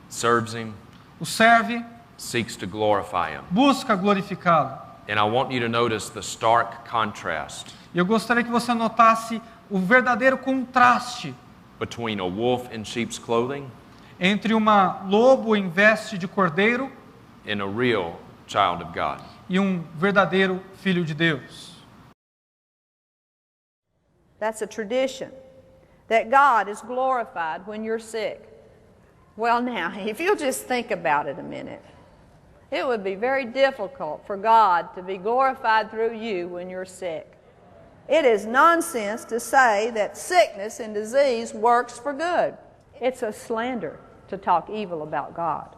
serves Him, o serve, seeks to glorify Him. busca glorificá-lo. And I want you to notice the stark contrast E eu gostaria que você notasse o verdadeiro contraste between a wolf in sheep's clothing entre uma lobo em veste de cordeiro and a real child of God. e um verdadeiro filho de Deus. That's a tradition, that God is glorified when you're sick. Well, now, if you'll just think about it a minute, it would be very difficult for God to be glorified through you when you're sick. It is nonsense to say that sickness and disease works for good. It's a slander to talk evil about God.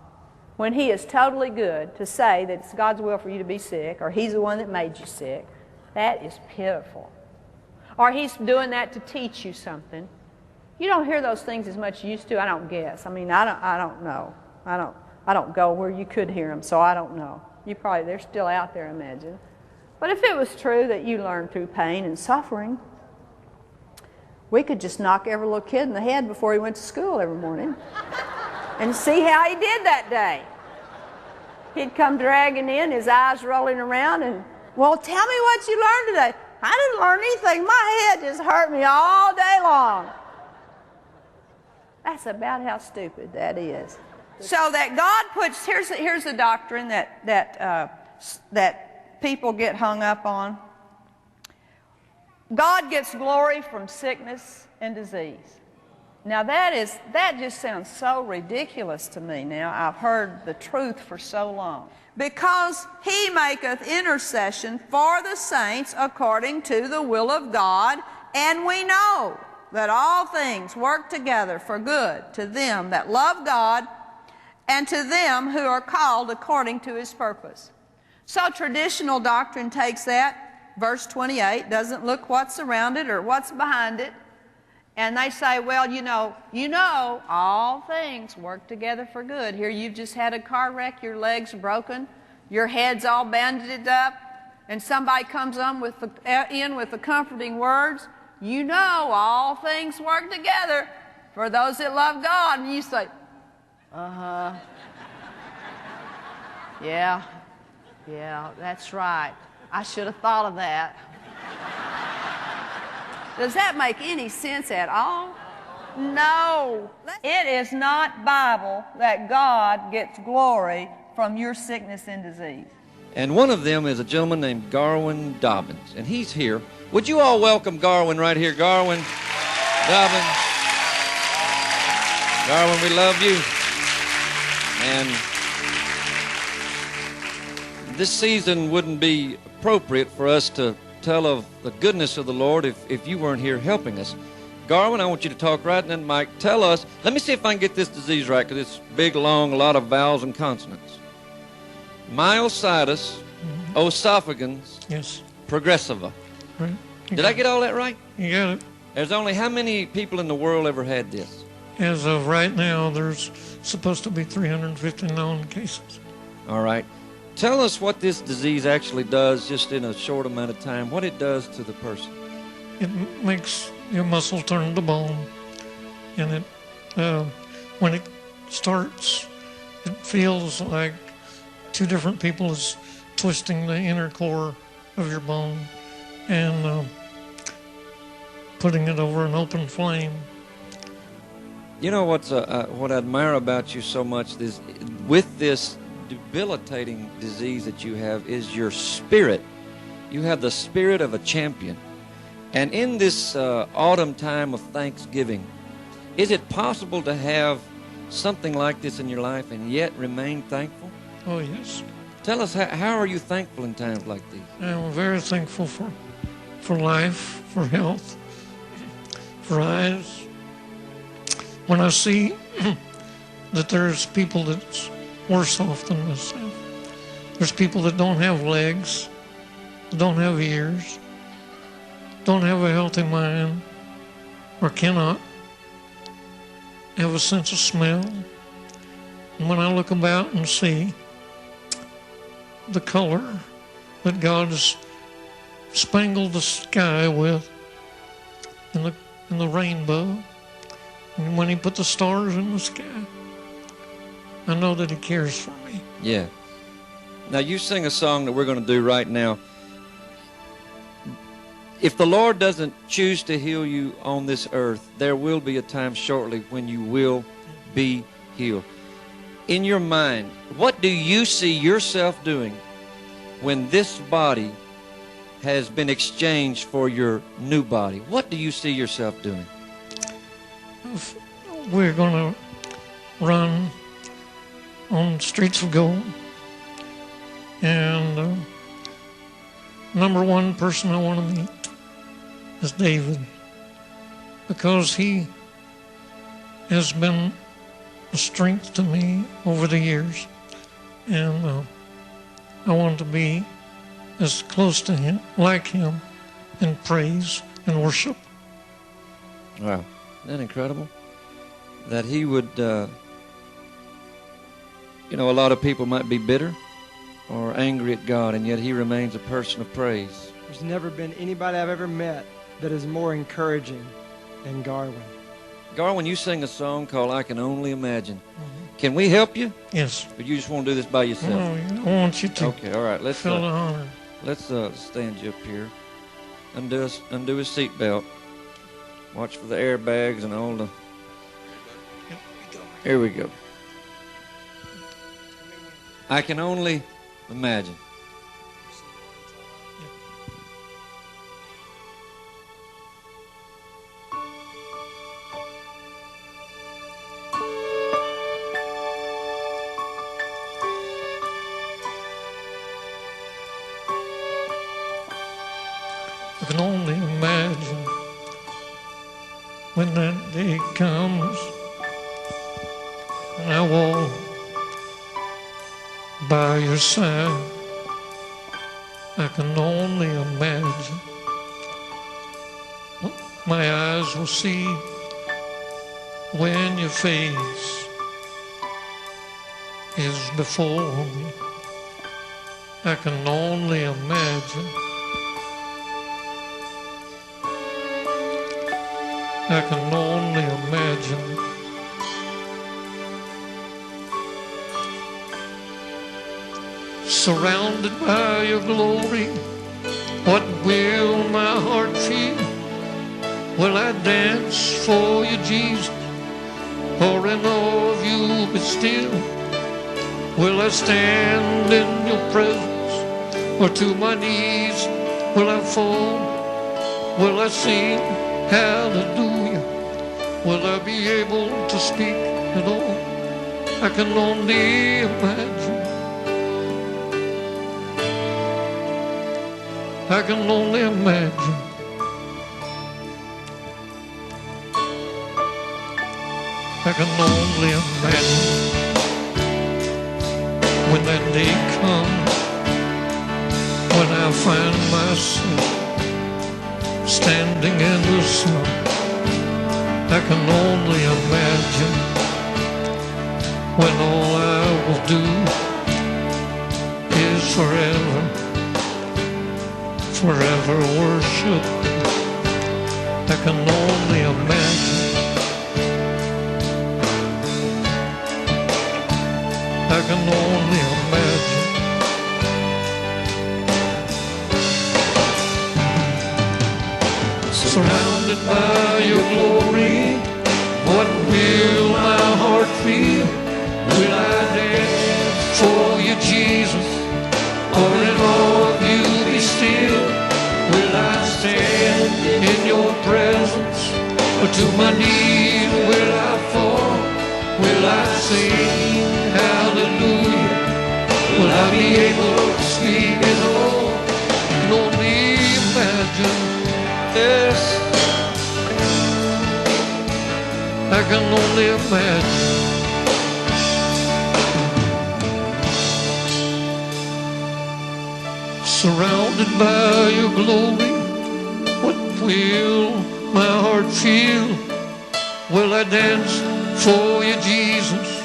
When He is totally good, to say that it's God's will for you to be sick, or He's the one that made you sick, that is pitiful. Or He's doing that to teach you something. You don't hear those things as much as you used to, I don't guess. I mean, I don't know. I don't go where you could hear them, so I don't know. They're still out there, I imagine. But if it was true that you learned through pain and suffering, we could just knock every little kid in the head before he went to school every morning and see how he did that day. He'd come dragging in, his eyes rolling around, and, well, tell me what you learned today. I didn't learn anything. My head just hurt me all day long. That's about how stupid that is. So that God puts, here's the doctrine that people get hung up on. God gets glory from sickness and disease. Now that just sounds so ridiculous to me now. I've heard the truth for so long. Because he maketh intercession for the saints according to the will of God, and we know that all things work together for good to them that love God and to them who are called according to his purpose. So traditional doctrine takes that, verse 28, doesn't look what's around it or what's behind it, and they say, well, you know, all things work together for good. Here you've just had a car wreck, your leg's broken, your head's all bandaged up, and somebody comes in with the comforting words, you know all things work together for those that love God. And you say, uh-huh. Yeah, that's right. I should have thought of that. Does that make any sense at all? No. It is not Bible that God gets glory from your sickness and disease. And one of them is a gentleman named Garwin Dobbins, and he's here. Would you all welcome Garwin right here? Garwin Dobbins. Garwin, we love you. And this season wouldn't be appropriate for us to tell of the goodness of the Lord if you weren't here helping us. Garwin, I want you to talk right in that mic. Tell us, let me see if I can get this disease right, because it's big, long, a lot of vowels and consonants. Myositis, oesophagus, yes, progressiva. Right. Did I get all that right? You got it. There's only how many people in the world ever had this? As of right now, there's supposed to be 350 known cases. All right. Tell us what this disease actually does, just in a short amount of time, what it does to the person. It makes your muscle turn to bone, and when it starts, it feels like two different people is twisting the inner core of your bone and putting it over an open flame. You know what I admire about you so much is with this debilitating disease that you have is your spirit. You have the spirit of a champion. And in this autumn time of Thanksgiving, is it possible to have something like this in your life and yet remain thankful? Oh, yes. Tell us, how are you thankful in times like these? I'm very thankful for life, for health, for eyes. When I see that there's people that's worse off than myself, there's people that don't have legs, don't have ears, don't have a healthy mind, or cannot have a sense of smell. And when I look about and see the color that God has spangled the sky with in the rainbow, and when he put the stars in the sky, I know that he cares for me. Yeah. Now you sing a song that we're going to do right now. If the Lord doesn't choose to heal you on this earth, there will be a time shortly when you will be healed. In your mind, what do you see yourself doing when this body has been exchanged for your new body? What do you see yourself doing? We're going to run on streets of gold. And number one person I want to meet is David, because he has been a strength to me over the years. And I want to be as close to him, like him, in praise and worship. Wow. Isn't that incredible? That he would, a lot of people might be bitter or angry at God, and yet he remains a person of praise. There's never been anybody I've ever met that is more encouraging than Garwin. Garwin, you sing a song called I Can Only Imagine. Can we help you? Yes. Or you just want to do this by yourself? No, I want you to. Okay, all right. Let's feel the honor. Let's stand you up here. Undo his seatbelt. Watch for the airbags and all the... Here we go. I can only imagine. I can only imagine when that day comes and I walk by your side. I can only imagine what my eyes will see when your face is before me. I can only imagine. I can only imagine. Surrounded by your glory, what will my heart feel? Will I dance for you, Jesus, or in awe of you be still? Will I stand in your presence, or to my knees will I fall? Will I sing hallelujah? Will I be able to speak at all? I can only imagine. I can only imagine. I can only imagine when that day comes, when I find myself standing in the sun. I can only imagine when all I will do is forever worship. I can only imagine. I can only imagine. Surrounded by your glory, what will my heart feel? Will I dance for you, Jesus, or in awe of you be still? Will I stand in your presence, or to my knees will I fall? Will I sing hallelujah? Will I be able to speak at all? I can only imagine. Yes, I can only imagine. Surrounded by your glory, what will my heart feel? Will I dance for you, Jesus,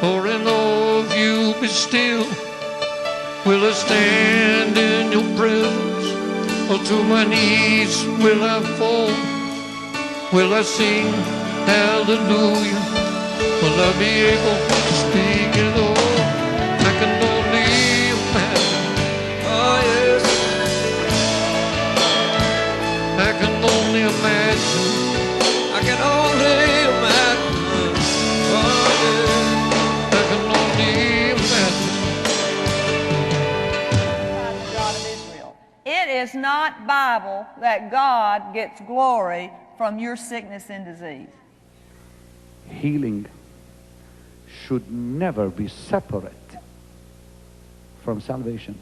or in awe of you be still? Will I stand in your presence, or to my knees will I fall? Will I sing hallelujah? Will I be able to speak at all? I can only imagine. Oh yes, I can only imagine. I can only imagine. Oh yes, I can only imagine. God of Israel. It is not Bible that God gets glory from your sickness and disease. Healing should never be separate from salvation.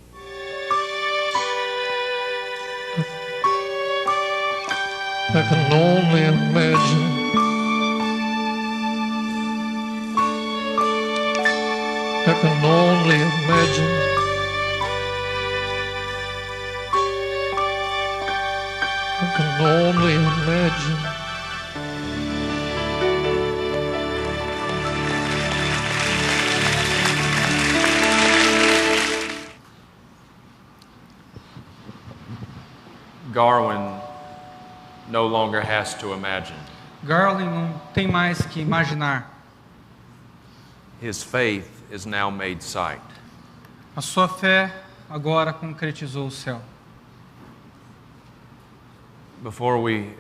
I can only imagine. I can only imagine. I can only imagine. Garwin no longer has to imagine. Garland não tem mais que imaginar. His faith is now made sight. A sua fé agora concretizou o céu. Before we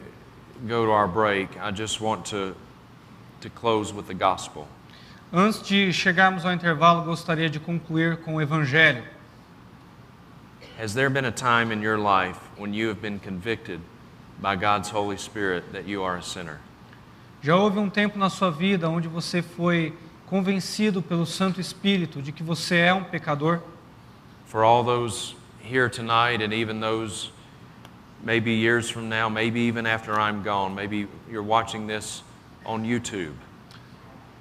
go to our break, I just want to close with the gospel. Antes de chegarmos ao intervalo, gostaria de concluir com o Evangelho. Has there been a time in your life when you have been convicted by God's Holy Spirit that you are a sinner? Já houve um tempo na sua vida onde você foi convencido pelo Santo Espírito de que você é um pecador? For all those here tonight and even those maybe years from now, maybe even after I'm gone, maybe you're watching this on YouTube.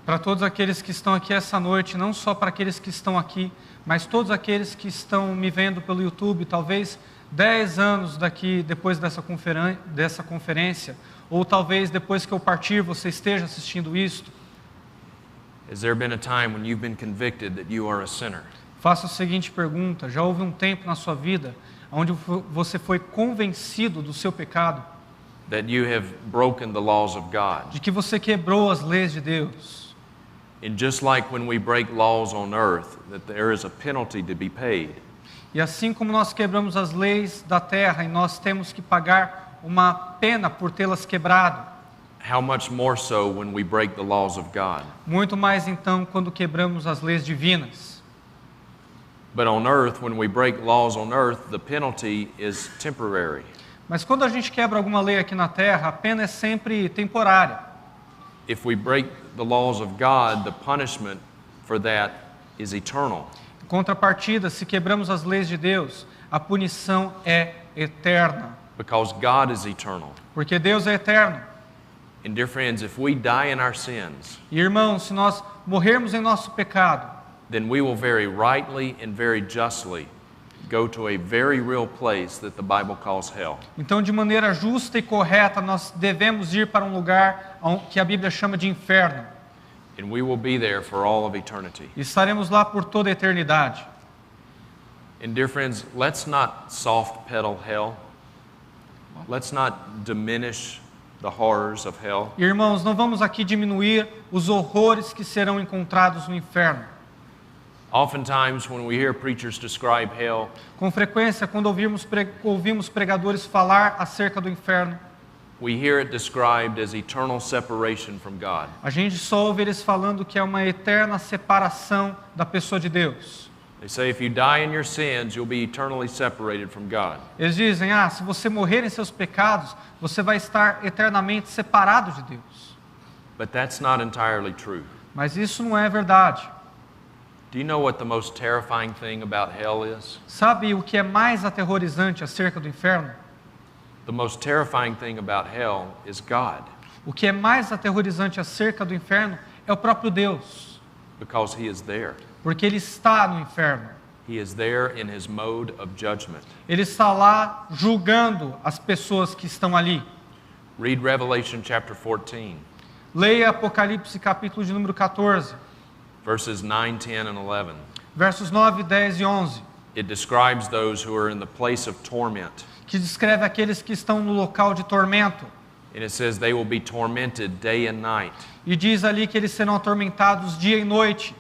Para todos aqueles que estão aqui essa noite, não só para aqueles que estão aqui, mas todos aqueles que estão me vendo pelo YouTube, talvez 10 anos daqui, depois dessa conferência, ou talvez depois que eu partir, você esteja assistindo isto. Has there been a time when you've been convicted that you are a sinner? Faça a seguinte pergunta: já houve um tempo na sua vida onde você foi convencido do seu pecado? That you have broken the laws of God? De que você quebrou as leis de Deus? And just like when we break laws on earth, that there is a penalty to be paid. E assim como nós quebramos as leis da terra e nós temos que pagar uma pena por tê-las quebrado, how much more so when we break the laws of God? Muito mais então quando quebramos as leis divinas. But on earth, when we break laws on earth, the penalty is temporary. Mas quando a gente quebra alguma lei aqui na terra, a pena é sempre temporária. If we break the laws of God, the punishment for that is eternal. Em contrapartida, se quebramos as leis de Deus, a punição é eterna. Because God is eternal. Porque Deus é eterno. And dear friends, if we die in our sins, E irmãos, se nós morrermos em nosso pecado, then we will very rightly and very justly go to a very real place that the Bible calls hell. então de maneira justa e correta nós devemos ir para um lugar que a Bíblia chama de inferno. And we will be there for all of eternity. E estaremos lá por toda a eternidade. And dear friends, let's not soft pedal hell. Let's not diminish the horrors of hell. Irmãos, não vamos aqui diminuir os horrores que serão encontrados no inferno. Oftentimes when we hear preachers describe hell, Com frequência, quando ouvimos pregadores falar acerca do inferno, we hear it described as eternal separation from God. a gente só ouve eles falando que é uma eterna separação da pessoa de Deus. They say if you die in your sins, you'll be eternally separated from God. Eles dizem, se você morrer em seus pecados, você vai estar eternamente separado de Deus. But that's not entirely true. Mas isso não é verdade. Do you know what the most terrifying thing about hell is? Sabe o que é mais aterrorizante acerca do inferno? The most terrifying thing about hell is God, O que é mais aterrorizante acerca do inferno é o próprio Deus, because He is there. porque Ele está no inferno. He is there in His mode of judgment. Ele está lá julgando as pessoas que estão ali. Read Revelation chapter 14, Leia Apocalipse capítulo de número 14, verses 9, 10, and 11. versos 9, 10 e 11, It describes those who are in the place of torment. que descreve aqueles que estão no local de tormento. And it says they will be tormented day and night E diz ali que eles serão atormentados dia e noite,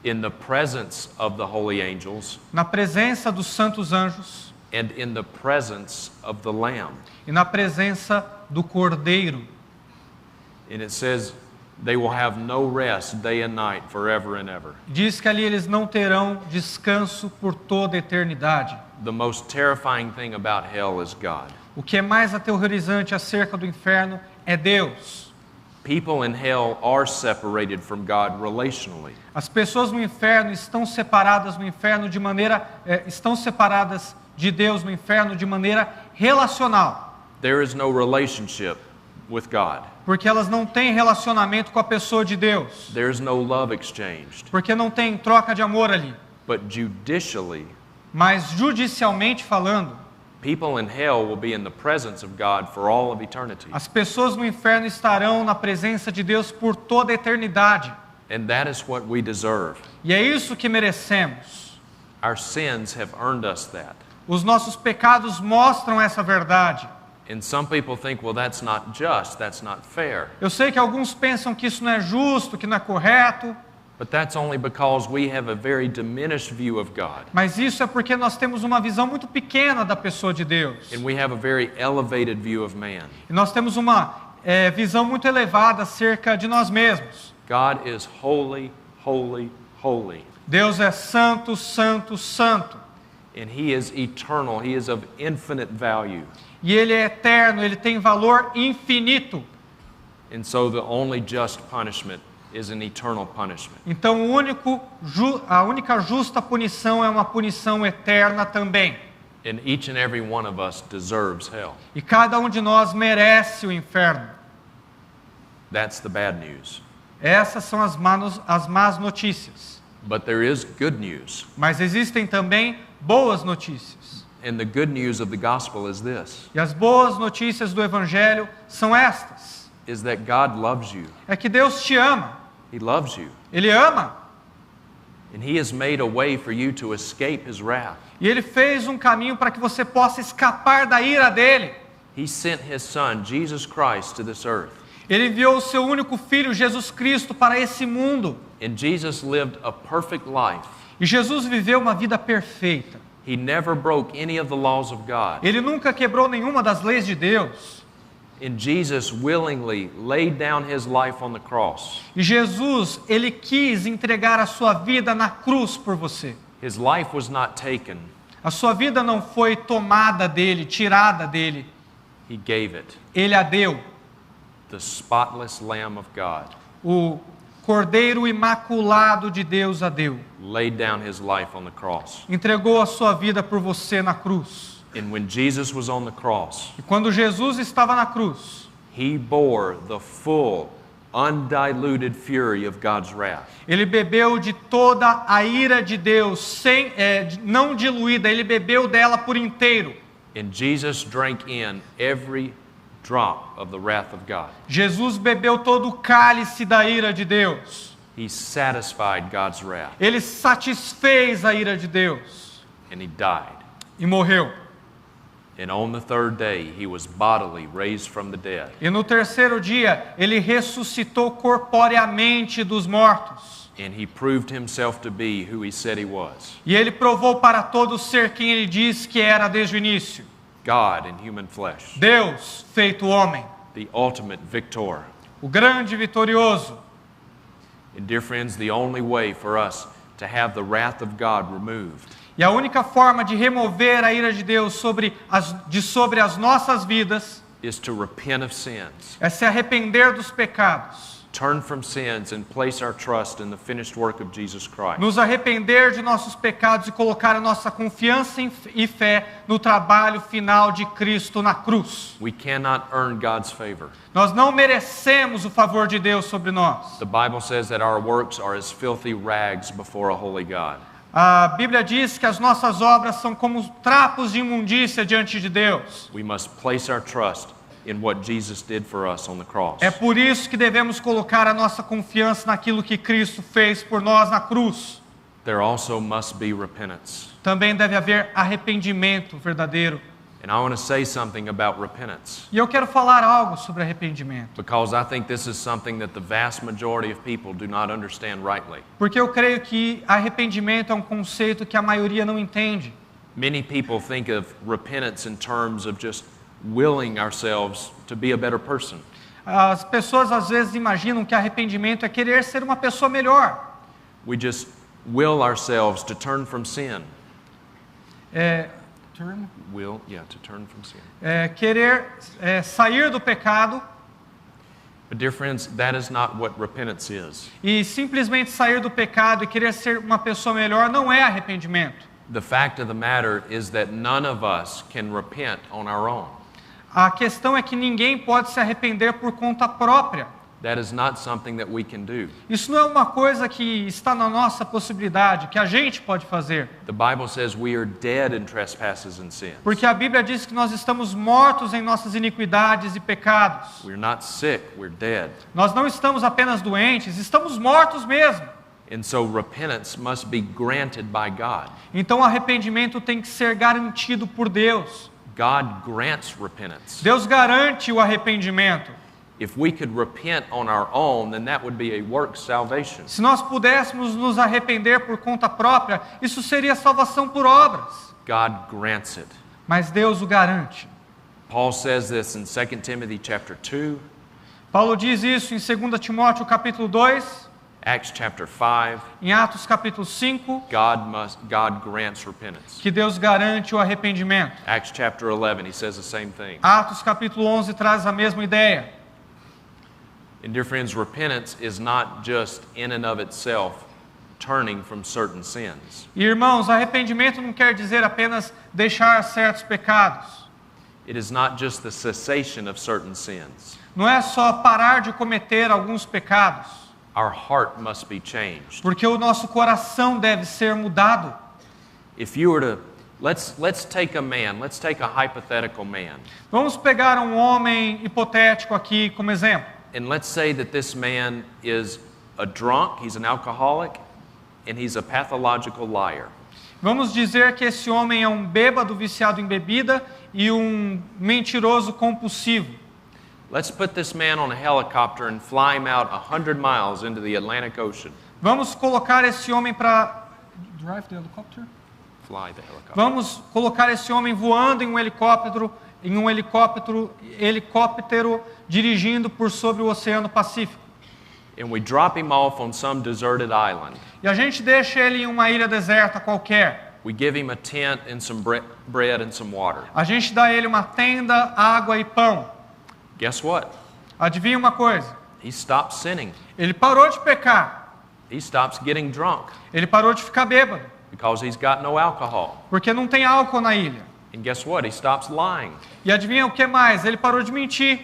in the presence of the holy angels na presença dos santos anjos and in the presence of the Lamb. e na presença do Cordeiro. And it says they will have no rest day and night forever and ever. Diz que ali eles não terão descanso por toda a eternidade. The most terrifying thing about hell is God. O que é mais aterrorizante acerca do inferno é Deus. People in hell are separated from God relationally. As pessoas no inferno estão separadas no inferno de maneira estão separadas de Deus no inferno de maneira relacional, There is no relationship with God. porque elas não têm relacionamento com a pessoa de Deus, There is no love exchanged. porque não tem troca de amor ali. But judicially, Mas judicialmente falando, people in hell will be in the presence of God for all of eternity. as pessoas no inferno estarão na presença de Deus por toda a eternidade. And that is what we deserve. E é isso que merecemos. Our sins have earned us that. Os nossos pecados mostram essa verdade. And some people think, well, that's not just, that's not fair. Eu sei que alguns pensam que isso não é justo, que não é correto, But that's only because we have a very diminished view of God. mas isso é porque nós temos uma visão muito pequena da pessoa de Deus. And we have a very elevated view of man. E nós temos uma visão muito elevada acerca de nós mesmos. God is holy, holy, holy. Deus é santo, santo, santo. And He is eternal. He is of infinite value. E Ele é eterno, Ele tem valor infinito. And so the only just punishment is an eternal punishment. Então a única justa punição é uma punição eterna também. And each and every one of us deserves hell. E cada um de nós merece o inferno. That's the bad news. Essas são as más notícias. But there is good news. Mas existem também boas notícias. And the good news of the gospel is this, E as boas notícias do Evangelho são estas. is that God loves you. É que Deus te ama. He loves you. Ele ama. And He has made a way for you to escape His wrath. E Ele fez um caminho para que você possa escapar da ira dEle. He sent His Son, Jesus Christ, to this earth. Ele enviou o seu único Filho, Jesus Cristo, para esse mundo. And Jesus lived a perfect life. E Jesus viveu uma vida perfeita. He never broke any of the laws of God. Ele nunca quebrou nenhuma das leis de Deus. And Jesus willingly laid down His life on the cross. E Jesus, Ele quis entregar a sua vida na cruz por você. His life was not taken. A sua vida não foi tomada dele, tirada dele. He gave it. Ele a deu. The spotless Lamb of God O Cordeiro imaculado de Deus a deu. laid down His life on the cross. Entregou a sua vida por você na cruz. And when Jesus was on the cross, E quando Jesus estava na cruz, He bore the full, undiluted fury of God's wrath. Ele bebeu de toda a ira de Deus, não diluída, Ele bebeu dela por inteiro. And Jesus drank in every drop of the wrath of God. Jesus bebeu todo o cálice da ira de Deus. He satisfied God's wrath, Ele satisfez a ira de Deus and He died. e morreu. And on the third day, He was bodily raised from the dead. E no terceiro dia, Ele ressuscitou corporeamente dos mortos. And He proved Himself to be who He said He was, E Ele provou para todo ser quem Ele disse que era desde o início. God in human flesh, Deus feito homem, the ultimate victor. o grande vitorioso. And dear friends, the only way for us to have the wrath of God removed E a única forma de remover a ira de Deus sobre as nossas vidas is to repent of sins, é se arrepender dos pecados, turn from sins, and place our trust in the finished work of Jesus Christ. nos arrepender de nossos pecados e colocar a nossa confiança e fé no trabalho final de Cristo na cruz. We cannot earn God's favor. Nós não merecemos o favor de Deus sobre nós. The Bible says that our works are as filthy rags before a holy God. A Bíblia diz que as nossas obras são como trapos de imundícia diante de Deus. We must place our trust in what Jesus did for us on the cross. É por isso que devemos colocar a nossa confiança naquilo que Cristo fez por nós na cruz. There also must be repentance. Também deve haver arrependimento verdadeiro. And I want to say something about repentance, E eu quero falar algo sobre arrependimento, because I think this is something that the vast majority of people do not understand rightly. porque eu creio que arrependimento é um conceito que a maioria não entende. Many people think of repentance in terms of just willing ourselves to be a better person. As pessoas às vezes imaginam que arrependimento é querer ser uma pessoa melhor. We just will ourselves to turn from sin. To turn from sin. Querer sair do pecado But dear friends, that is not what repentance is. e simplesmente sair do pecado e querer ser uma pessoa melhor não é arrependimento. The fact of the matter is that none of us can repent on our own. A questão é que ninguém pode se arrepender por conta própria. That is not something that we can do. Isso não é uma coisa que está na nossa possibilidade, que a gente pode fazer. The Bible says we are dead in trespasses and sins. Porque a Bíblia diz que nós estamos mortos em nossas iniquidades e pecados. We're not sick, we're dead. Nós não estamos apenas doentes, estamos mortos mesmo. And so repentance must be granted by God. Então o arrependimento tem que ser garantido por Deus. God grants repentance. Deus garante o arrependimento. If we could repent on our own, then that would be a work salvation. Se nós pudéssemos nos arrepender por conta própria, isso seria salvação por obras. God grants it. Mas Deus o garante. Paul says this in 2 Timothy chapter 2, Paulo diz isso em 2 Timóteo capítulo 2, Acts chapter 5, em Atos capítulo 5, God grants repentance. que Deus garante o arrependimento. Acts chapter 11, he says the same thing. Atos capítulo 11 traz a mesma ideia. And dear friends, repentance is not just in and of itself turning from certain sins. E, irmãos, arrependimento não quer dizer apenas deixar certos pecados. It is not just the cessation of certain sins. Não é só parar de cometer alguns pecados, Our heart must be changed. porque o nosso coração deve ser mudado. If you were to, let's take a man, let's take a hypothetical man, Vamos pegar um homem hipotético aqui como exemplo. and let's say that this man is a drunk, he's an alcoholic, and he's a pathological liar. Vamos dizer que esse homem é um bêbado viciado em bebida e um mentiroso compulsivo. Let's put this man on a helicopter and fly him out 100 miles into the Atlantic Ocean. Vamos colocar esse homem para drive the helicopter? Fly the helicopter. Vamos colocar esse homem voando em um helicóptero dirigindo por sobre o Oceano Pacífico. And we drop him off on some deserted island. E a gente deixa ele em uma ilha deserta qualquer. We give him a tent and some bread and some water. A gente dá a ele uma tenda, água e pão. Guess what? Adivinha uma coisa? He stops sinning. Ele parou de pecar. He stops getting drunk Ele parou de ficar bêbado. because he's got no alcohol. Porque não tem álcool na ilha. And guess what? He stops lying E adivinha o que mais? Ele parou de mentir.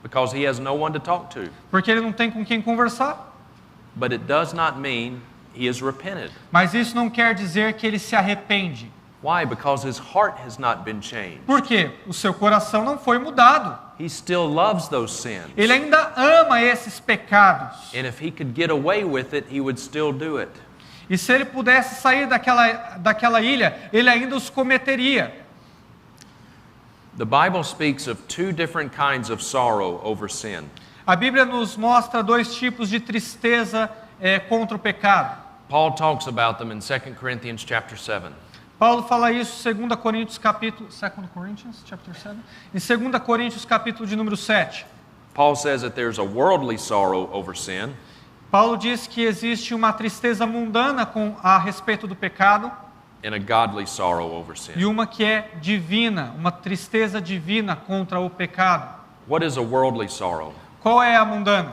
because he has no one to talk to. Porque ele não tem com quem conversar. But it does not mean he has repented. Mas isso não quer dizer que ele se arrepende. Why? Because his heart has not been changed. Por quê? O seu coração não foi mudado. He still loves those sins. Ele ainda ama esses pecados. And if he could get away with it, he would still do it. E se ele pudesse sair daquela ilha, ele ainda os cometeria. The Bible speaks of two different kinds of sorrow over sin. A Bíblia nos mostra dois tipos de tristeza contra o pecado. Paul talks about them in 2 Corinthians chapter 7. Paulo fala isso em 2 Coríntios capítulo 2 Corinthians chapter 7. Em 2 Coríntios capítulo de número 7. Paul says that there's a worldly sorrow over sin, Paulo diz que existe uma tristeza mundana a respeito do pecado and a godly sorrow over e sin. uma que é divina, uma tristeza divina contra o pecado. What is a worldly sorrow? Qual é a mundana?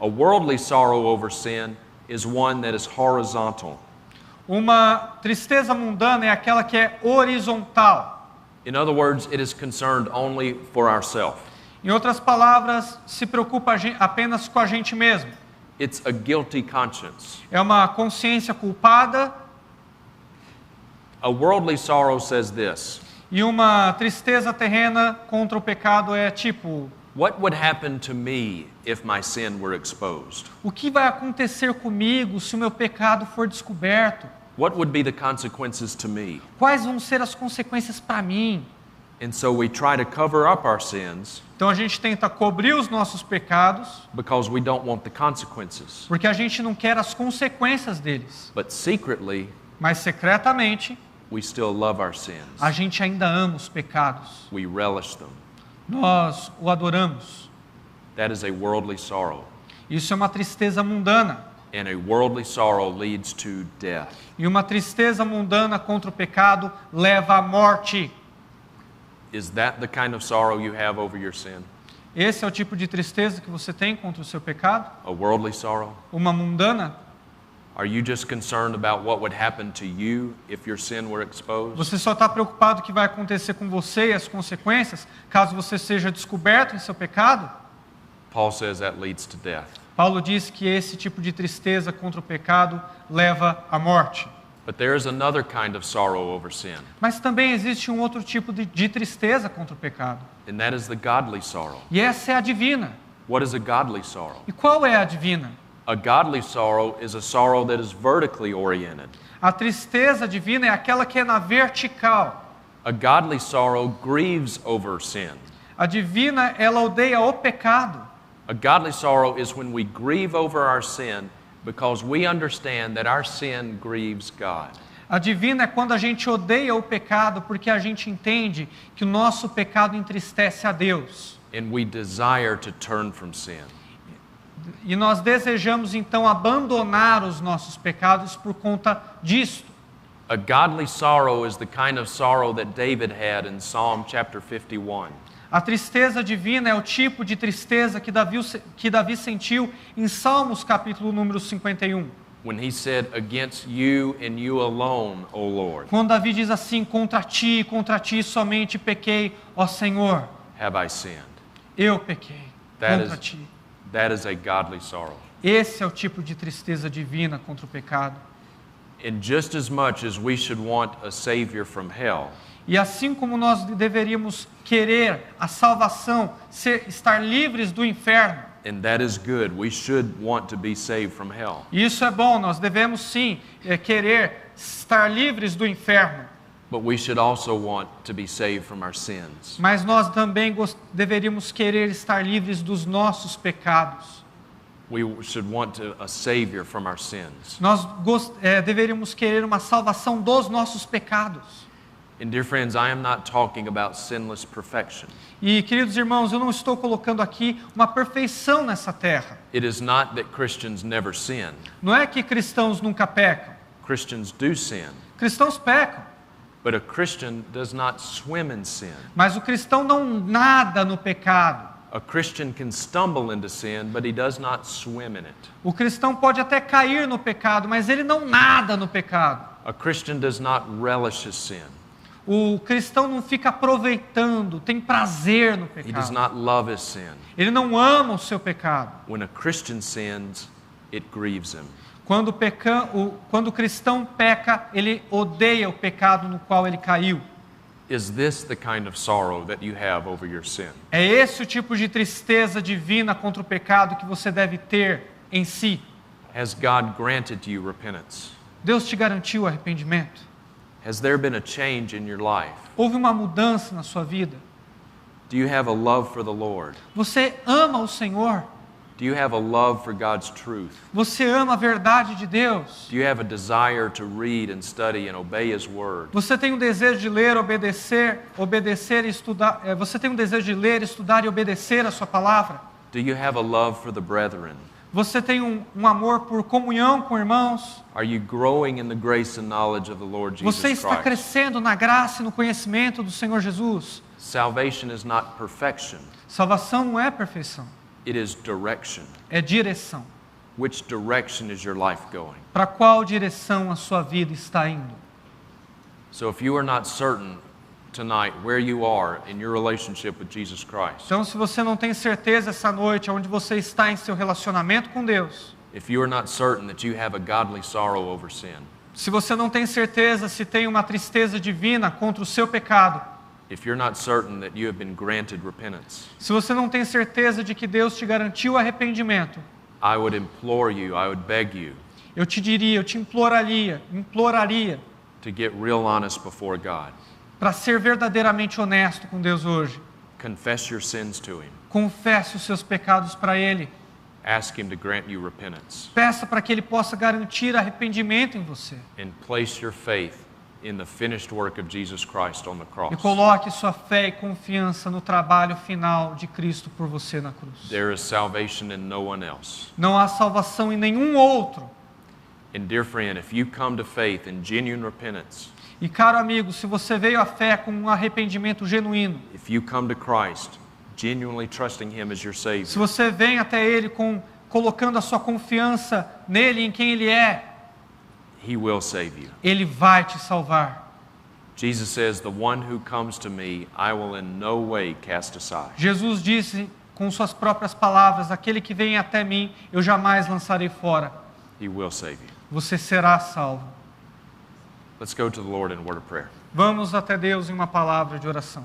A worldly sorrow over sin is one that is horizontal. Uma tristeza mundana é aquela que é horizontal. In other words, it is concerned only for ourselves. Em outras palavras, se preocupa apenas com a gente mesmo. It's a guilty conscience. É uma consciência culpada. A worldly sorrow says this: E uma tristeza terrena contra o pecado é tipo: what would happen to me if my sin were exposed? o que vai acontecer comigo se o meu pecado for descoberto? What would be the consequences to me? Quais vão ser as consequências para mim? And so we try to cover up our sins Então a gente tenta cobrir os nossos pecados because we don't want the consequences. porque a gente não quer as consequências deles. But secretly, Mas secretamente, we still love our sins. a gente ainda ama os pecados. We relish them. Nós o adoramos. That is a worldly sorrow. Isso é uma tristeza mundana. And a worldly sorrow leads to death. E uma tristeza mundana contra o pecado leva à morte. Is that the kind of sorrow you have over your sin? Esse é o tipo de tristeza que você tem contra o seu pecado? A worldly sorrow? Uma mundana? Are you just concerned about what would happen to you if your sin were exposed? Você só está preocupado com o que vai acontecer com você e as consequências caso você seja descoberto em seu pecado? Paul says that leads to death. Paulo diz que esse tipo de tristeza contra o pecado leva à morte. But there is another kind of sorrow over sin, Mas também existe um outro tipo de tristeza contra o pecado. and that is the godly sorrow. E essa é a divina. What is a godly sorrow? E qual é a divina? A godly sorrow is a sorrow that is vertically oriented. A tristeza divina é aquela que é na vertical. A godly sorrow grieves over sin. A divina, ela odeia o pecado. A godly sorrow is when we grieve over our sin because we understand that our sin grieves God. A divina é quando a gente odeia o pecado porque a gente entende que o nosso pecado entristece a Deus. And we desire to turn from sin. E nós desejamos então abandonar os nossos pecados por conta disto. A godly sorrow is the kind of sorrow that David had in Psalm chapter 51. A tristeza divina é o tipo de tristeza que Davi sentiu em Salmos capítulo número 51. When he said, "Against you and you alone, O Lord, Quando Davi diz assim, contra ti somente pequei, ó Senhor, have I sinned." eu pequei That contra ti. is a godly sorrow. Esse é o tipo de tristeza divina contra o pecado. And just as much as we should want a savior from hell, E assim como nós deveríamos querer a salvação, estar livres do inferno, and that is good, we should want to be saved from hell. e isso é bom, nós devemos sim querer estar livres do inferno, But we should also want to be saved from our sins. mas nós também deveríamos querer estar livres dos nossos pecados. We should want a savior from our sins. Nós deveríamos querer uma salvação dos nossos pecados. And dear friends, I am not talking about sinless perfection. E, queridos irmãos, eu não estou colocando aqui uma perfeição nessa terra. It is not that Christians never sin. Não é que cristãos nunca pecam. Christians do sin. Cristãos pecam. But a Christian does not swim in sin. Mas o cristão não nada no pecado. A Christian can stumble into sin, but he does not swim in it. O cristão pode até cair no pecado, mas ele não nada no pecado. A Christian does not relish his sin. O cristão não fica aproveitando, tem prazer no He does pecado. not love his sin. Ele não ama o seu pecado. When a Christian sins, it grieves him. Quando o cristão peca, ele odeia o pecado no qual ele caiu. Is this the kind of sorrow that you have over your sin? É esse o tipo de tristeza divina contra o pecado que você deve ter em si. Has God granted to you repentance? Deus te garantiu arrependimento? Has there been a change in your life? Houve uma mudança na sua vida? Do you have a love for the Lord? Você ama o Senhor? Do you have a love for God's truth? Você ama a verdade de Deus? Do you have a desire to read and study and obey His Word? Você tem um desejo de ler, obedecer e estudar? Você tem um desejo de ler, estudar e obedecer a sua palavra? Do you have a love for the brethren? Você tem um amor por comunhão com irmãos? Are you growing in the grace and knowledge of the Lord Jesus Você está Christ? crescendo na graça e no conhecimento do Senhor Jesus? Salvation is not perfection. Salvação não é perfeição, It is direction. é direção. Which direction is your life going? Para qual direção a sua vida está indo? So if you are not certain tonight where you are in your relationship with Jesus Christ, Então, se você não tem certeza essa noite onde você está em seu relacionamento com Deus, if you are not certain that you have a godly sorrow over sin, se você não tem certeza se tem uma tristeza divina contra o seu pecado, if you're not certain that you have been granted repentance, se você não tem certeza de que Deus te garantiu arrependimento, I would implore you, I would beg you eu te diria, eu te imploraria to get real honest before God. para ser verdadeiramente honesto com Deus hoje. Confess your sins to Him. Confesse os seus pecados para Ele. Ask Him to grant you repentance. Peça para que Ele possa garantir arrependimento em você. And place your faith in the finished work of Jesus Christ on the cross. E coloque sua fé e confiança no trabalho final de Cristo por você na cruz. There is salvation in no one else. Não há salvação em nenhum outro. And dear friend, if you come to faith in genuine repentance, E caro amigo, se você veio à fé com um arrependimento genuíno, if you come to Christ genuinely trusting Him as your se Savior, você vem até Ele colocando a sua confiança nele, em quem Ele é, He will save you. Ele vai te salvar. Jesus says, "The one who comes to me, I will in no way cast aside." Jesus disse com suas próprias palavras, aquele que vem até mim, eu jamais lançarei fora. He will save you. Você será salvo. Let's go to the Lord in a word of prayer. Vamos até Deus em uma palavra de oração.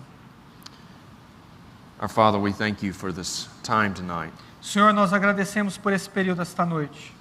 Our Father, we thank you for this time tonight. Senhor, nós agradecemos por esse período esta noite.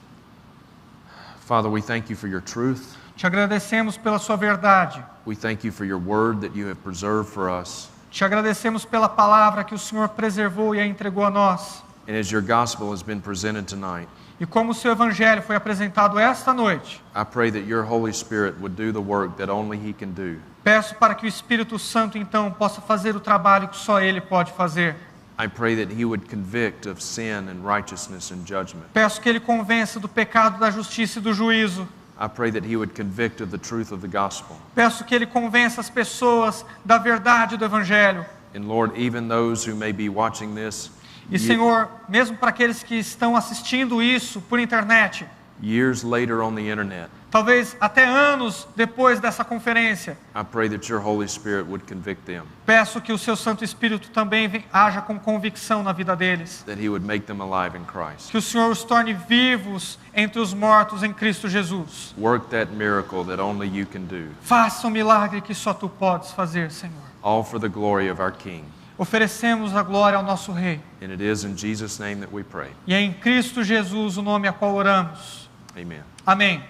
Father, we thank you for your truth. Te agradecemos pela sua verdade. We thank you for your word that you have preserved for us. Te agradecemos pela palavra que o Senhor preservou e a entregou a nós. And as your gospel has been presented tonight, E como o seu evangelho foi apresentado esta noite, I pray that your Holy Spirit would do the work that only He can do. peço para que o Espírito Santo então possa fazer o trabalho que só Ele pode fazer. I pray that He would convict of sin and righteousness and judgment. Peço que Ele convença do pecado, da justiça e do juízo. I pray that He would convict of the truth of the gospel. Peço que Ele convença as pessoas da verdade do evangelho. And Lord, even those who may be watching this E Senhor, mesmo para aqueles que estão assistindo isso por internet, years later on the internet, talvez até anos depois dessa conferência, I pray that your Holy Spirit would convict them, peço que o seu Santo Espírito também haja com convicção na vida deles. that He would make them alive in Christ. Que o Senhor os torne vivos entre os mortos em Cristo Jesus. Work that miracle that only you can do, Faça um milagre que só Tu podes fazer, Senhor. all for the glory of our King. Oferecemos a glória ao nosso Rei. And it is in Jesus' name that we pray. E é em Cristo Jesus o nome a qual oramos. Amen. Amém.